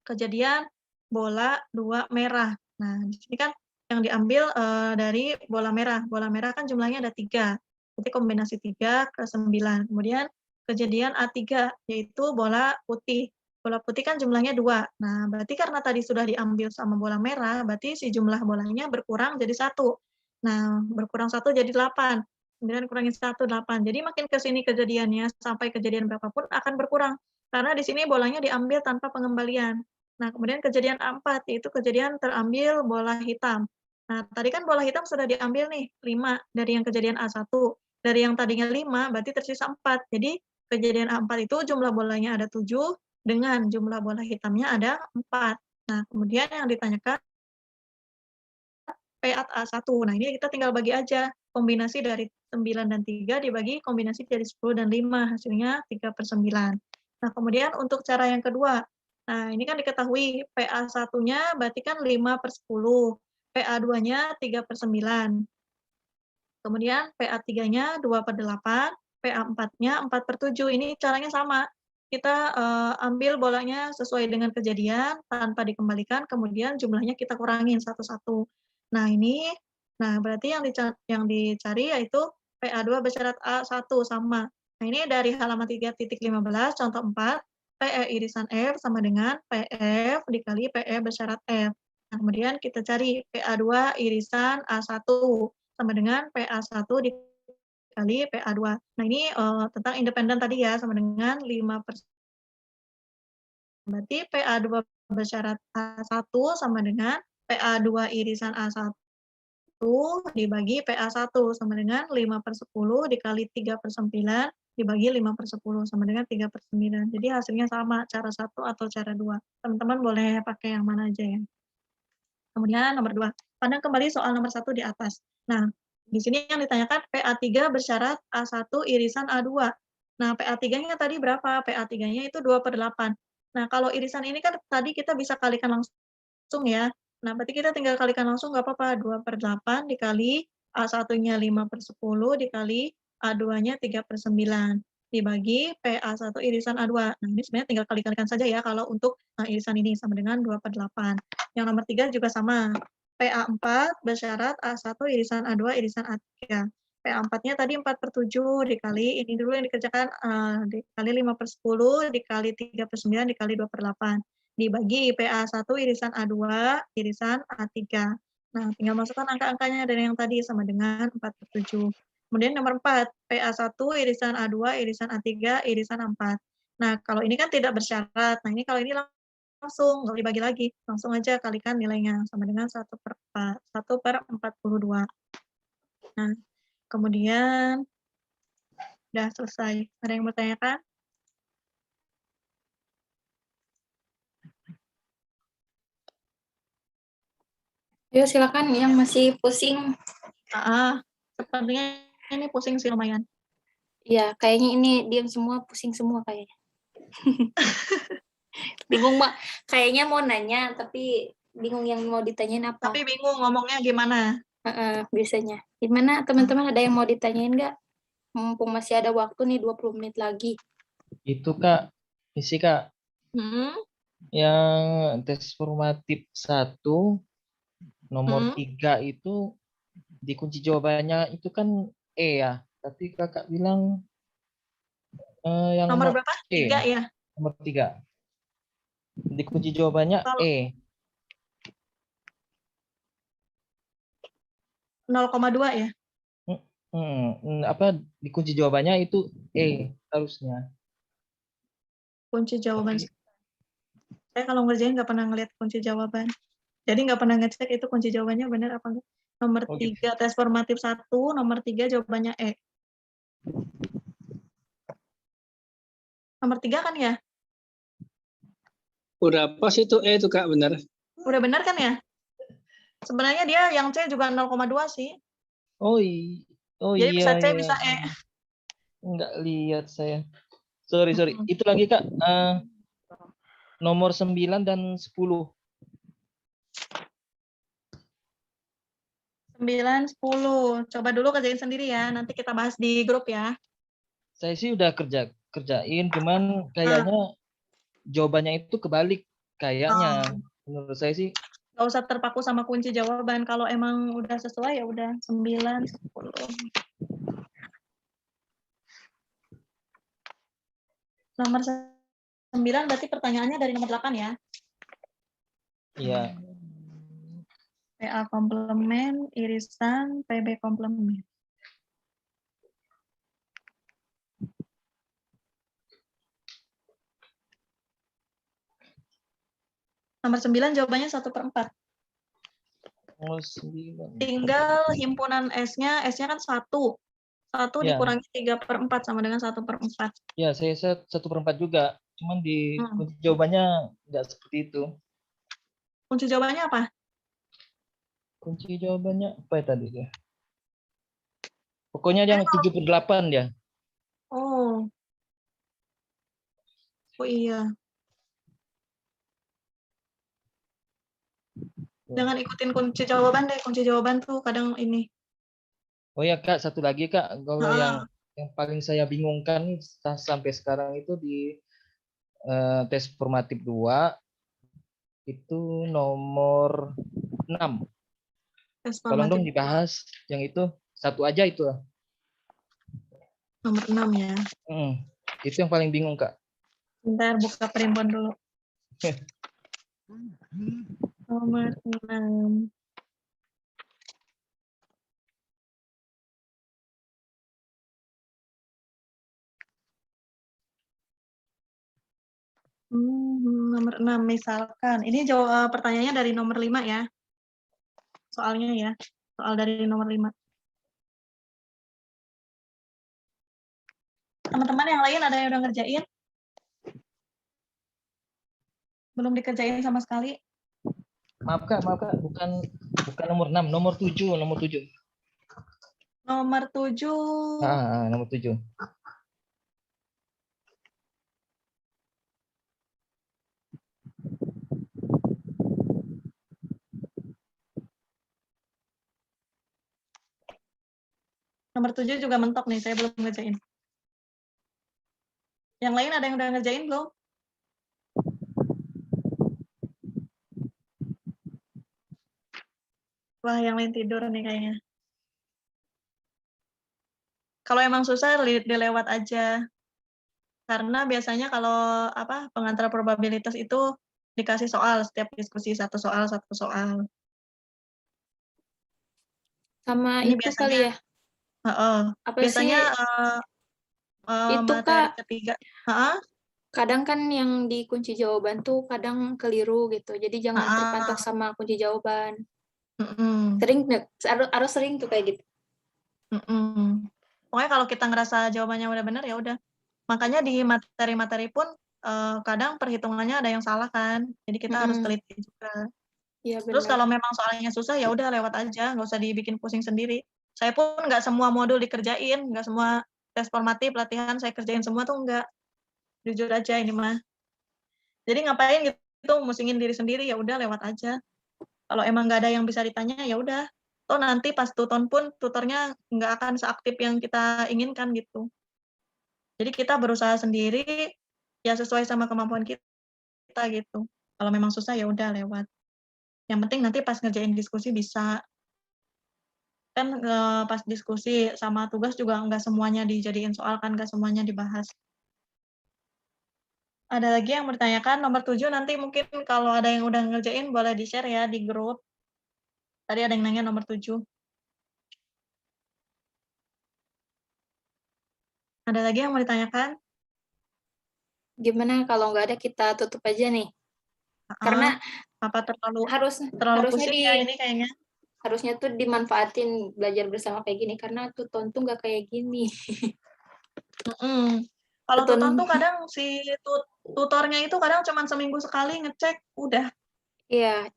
kejadian bola 2 merah. Nah, di sini kan yang diambil, dari bola merah. Bola merah kan jumlahnya ada 3, berarti kombinasi 3 ke 9. Kemudian kejadian A3, yaitu bola putih. Bola putih kan jumlahnya 2. Nah, berarti karena tadi sudah diambil sama bola merah, berarti si jumlah bolanya berkurang jadi 1. Nah, berkurang 1 jadi 8. 9 kurangi 1, 8. Jadi makin ke sini kejadiannya, sampai kejadian berapapun akan berkurang. Karena di sini bolanya diambil tanpa pengembalian. Nah, kemudian kejadian A4, yaitu kejadian terambil bola hitam. Nah, tadi kan bola hitam sudah diambil nih, 5 dari yang kejadian A1. Dari yang tadinya 5, berarti tersisa 4. Jadi, kejadian A4 itu jumlah bolanya ada 7, dengan jumlah bola hitamnya ada 4. Nah, kemudian yang ditanyakan P A1. Nah, ini kita tinggal bagi aja, kombinasi dari 9 dan 3 dibagi kombinasi dari 10 dan 5, hasilnya 3/9. Nah, kemudian untuk cara yang kedua, nah ini kan diketahui PA1-nya berarti kan 5/10, PA2-nya 3/9, kemudian PA3-nya 2/8, PA4-nya 4/7. Ini caranya sama, kita, ambil bolanya sesuai dengan kejadian tanpa dikembalikan, kemudian jumlahnya kita kurangin satu-satu. Nah ini, nah berarti yang dicari yaitu PA2 bersyarat A1 sama. Nah ini dari halaman 3.15 contoh 4, PE irisan F sama dengan PF dikali PE bersyarat F. Nah kemudian kita cari PA2 irisan A1 sama dengan PA1 dikali PA2. Nah ini, tentang independen tadi ya, sama dengan 5/, berarti PA2 bersyarat A1 sama dengan PA2 irisan A1 dibagi PA1 sama dengan 5/10 dikali 3/9 dibagi 5/10 sama dengan 3/9. Jadi hasilnya sama, cara 1 atau cara 2. Teman-teman boleh pakai yang mana aja ya. Kemudian nomor 2, pandang kembali soal nomor 1 di atas. Nah, di sini yang ditanyakan PA3 bersyarat A1 irisan A2. Nah, PA3-nya tadi berapa? PA3-nya itu 2/8. Nah, kalau irisan ini kan tadi kita bisa kalikan langsung ya. Nah, berarti kita tinggal kalikan langsung nggak apa-apa, 2/8 dikali A1-nya 5/10 dikali A2-nya 3/9 dibagi PA1 irisan A2. Nah, ini sebenarnya tinggal kali-kalikan saja ya kalau untuk, irisan ini sama dengan 2/8. Yang nomor 3 juga sama, PA4 bersyarat A1 irisan A2 irisan A3. PA4-nya tadi 4/7 dikali ini dulu yang dikerjakan, dikali 5/10 dikali 3/9 dikali 2/8 dibagi PA1 irisan A2 irisan A3. Nah, tinggal masukkan angka-angkanya dari yang tadi sama dengan 4/7. Kemudian nomor 4, PA1 irisan A2 irisan A3 irisan A4. Nah, kalau ini kan tidak bersyarat. Nah, ini kalau ini langsung, nggak dibagi lagi, langsung aja kalikan nilainya, sama dengan 1/42. Nah, kemudian udah selesai. Ada yang mau tanyakan? Ayo silakan yang masih pusing. Sepertinya ini pusing sih lumayan. Iya, kayaknya ini diam semua, pusing semua kayaknya. Bingung, Mbak. Kayaknya mau nanya, tapi bingung yang mau ditanyain apa. Tapi bingung ngomongnya gimana? Biasanya. Gimana teman-teman, ada yang mau ditanyain nggak? Mumpung masih ada waktu nih, 20 menit lagi. Itu Kak, isi Kak, yang tes formatif 1, nomor 3 itu dikunci jawabannya itu kan E ya, tapi Kakak bilang yang Nomor berapa? E, 3 ya? nomor 3. Dikunci jawabannya Kalau E. 0,2 ya? Apa dikunci jawabannya itu E harusnya. kunci jawaban. Oke. Saya kalau ngerjain nggak pernah ngeliat kunci jawaban. Jadi nggak pernah ngecek itu kunci jawabannya benar apa enggak. Nomor Oh, gitu. 3 tes formatif 1, nomor 3 jawabannya E. Nomor 3 kan ya? Udah pas itu itu Kak, benar. Udah benar kan ya? Sebenarnya dia yang C juga 0,2 sih. Oh, Jadi iya, bisa C, iya. bisa E. Nggak lihat saya. Sorry. Mm-mm. Itu lagi, Kak. Nomor 9 dan 10. 9, 10. Coba dulu kerjain sendiri ya. Nanti kita bahas di grup ya. Saya sih udah kerjain, cuman kayaknya jawabannya itu kebalik. Kayaknya. Menurut saya sih. Nggak usah terpaku sama kunci jawaban. Kalau emang udah sesuai ya udah 9, 10. Nomor 9 berarti pertanyaannya dari nomor 8 ya. Iya. PA komplement, irisan, PB komplement. Nomor 9 jawabannya 1/4. Nomor 9. Tinggal himpunan S-nya kan 1. 1 Ya. dikurangi 3/4 sama dengan 1/4. Ya, saya 1/4 juga. Cuman di Hmm. kunci jawabannya nggak seperti itu. Kunci jawabannya apa? Kunci jawabannya apa ya tadi ya? Pokoknya yang 7/8 ya. Oh. Oh iya. Jangan ikutin kunci jawaban deh. Kunci jawaban tuh kadang ini. Oh ya Kak, satu lagi Kak, kalau yang paling saya bingungkan sampai sekarang itu di tes formatif 2 itu nomor 6. Tes Tolong dong formatif dibahas yang itu satu aja itu. nomor 6 ya. Itu yang paling bingung Kak. Bentar buka primbon dulu. Nomor 6. Nomor 6 misalkan. Ini pertanyaannya dari nomor 5 ya. Soalnya ya. Soal dari nomor 5. Teman-teman yang lain ada yang udah ngerjain? Belum dikerjain sama sekali? Maaf Kak, bukan nomor 6, nomor 7, nomor 7. Nomor 7. Nomor 7. Nomor 7 juga mentok nih, saya belum ngerjain. Yang lain ada yang udah ngerjain belum? Wah, yang lain tidur nih kayaknya. Kalau emang susah, dilewat aja. Karena biasanya kalau pengantar probabilitas itu dikasih soal setiap diskusi, satu soal. Sama Ini itu biasanya, kali ya. Apa biasanya itu materi Kak, ketiga. kadang kan yang di kunci jawaban tuh kadang keliru gitu. Jadi jangan terpatok sama kunci jawaban. Sering harus sering tuh kayak gitu. Pokoknya kalau kita ngerasa jawabannya udah benar ya udah. Makanya di materi-materi pun kadang perhitungannya ada yang salah kan. Jadi kita harus teliti juga. Iya Terus benar. kalau memang soalnya susah ya udah lewat aja, nggak usah dibikin pusing sendiri. Saya pun nggak semua modul dikerjain, nggak semua tes formatif latihan saya kerjain semua tuh nggak. Jujur aja ini mah. Jadi ngapain gitu musingin diri sendiri, ya udah lewat aja. Kalau emang nggak ada yang bisa ditanya ya udah. Toh nanti pas tuton pun tutornya nggak akan seaktif yang kita inginkan gitu. Jadi kita berusaha sendiri ya sesuai sama kemampuan kita gitu. Kalau memang susah ya udah lewat. Yang penting nanti pas ngerjain diskusi bisa. Kan pas diskusi sama tugas juga nggak semuanya dijadiin soal kan, nggak semuanya dibahas. Ada lagi yang bertanyakan nomor 7 nanti mungkin kalau ada yang udah ngerjain boleh di-share ya di grup. Tadi ada yang nanya nomor 7. Ada lagi yang mau ditanyakan? Gimana kalau nggak ada kita tutup aja nih? Karena apa terlalu harusnya pusing ya ini kayaknya. harusnya tuh dimanfaatin belajar bersama kayak gini karena tuton tuh nggak kayak gini. Kalau tuton tuh kadang si tutornya itu kadang cuma seminggu sekali ngecek udah. Iya.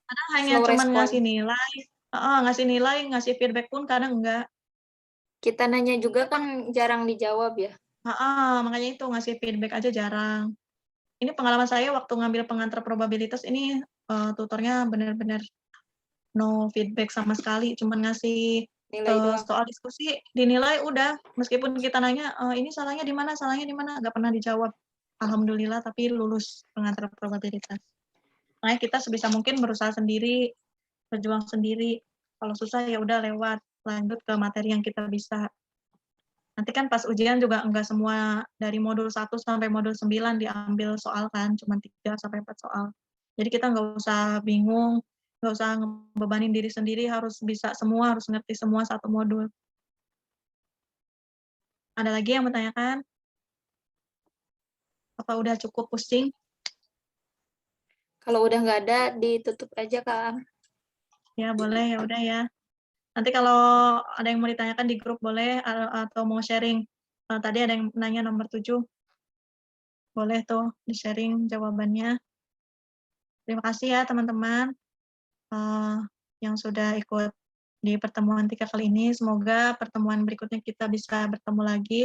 Kadang hanya cuma ngasih nilai, ngasih feedback pun kadang enggak. Kita nanya juga kan jarang dijawab ya. Makanya itu ngasih feedback aja jarang. Ini pengalaman saya waktu ngambil pengantar probabilitas ini tutornya benar-benar no feedback sama sekali, cuma ngasih Nilai doang. soal diskusi dinilai udah, meskipun kita nanya ini salahnya di mana, nggak pernah dijawab. Alhamdulillah tapi lulus pengantar probabilitas. Makanya kita sebisa mungkin berusaha sendiri, berjuang sendiri. Kalau susah ya udah lewat, lanjut ke materi yang kita bisa. Nanti kan pas ujian juga enggak semua dari modul 1 sampai modul 9 diambil soal kan, cuma 3 sampai 4 soal. Jadi kita nggak usah bingung, nggak usah ngebebanin diri sendiri, harus bisa semua, harus ngerti semua satu modul. Ada lagi yang bertanyakan? Apa udah cukup pusing? Kalau udah nggak ada, ditutup aja, Kak. Ya boleh, ya udah ya. Nanti kalau ada yang mau ditanyakan di grup boleh, atau mau sharing. Tadi ada yang nanya nomor 7. Boleh tuh di-sharing jawabannya. Terima kasih ya teman-teman yang sudah ikut di pertemuan 3 kali ini. Semoga pertemuan berikutnya kita bisa bertemu lagi.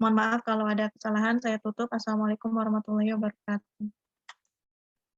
Mohon maaf kalau ada kesalahan, saya tutup. Assalamualaikum warahmatullahi wabarakatuh.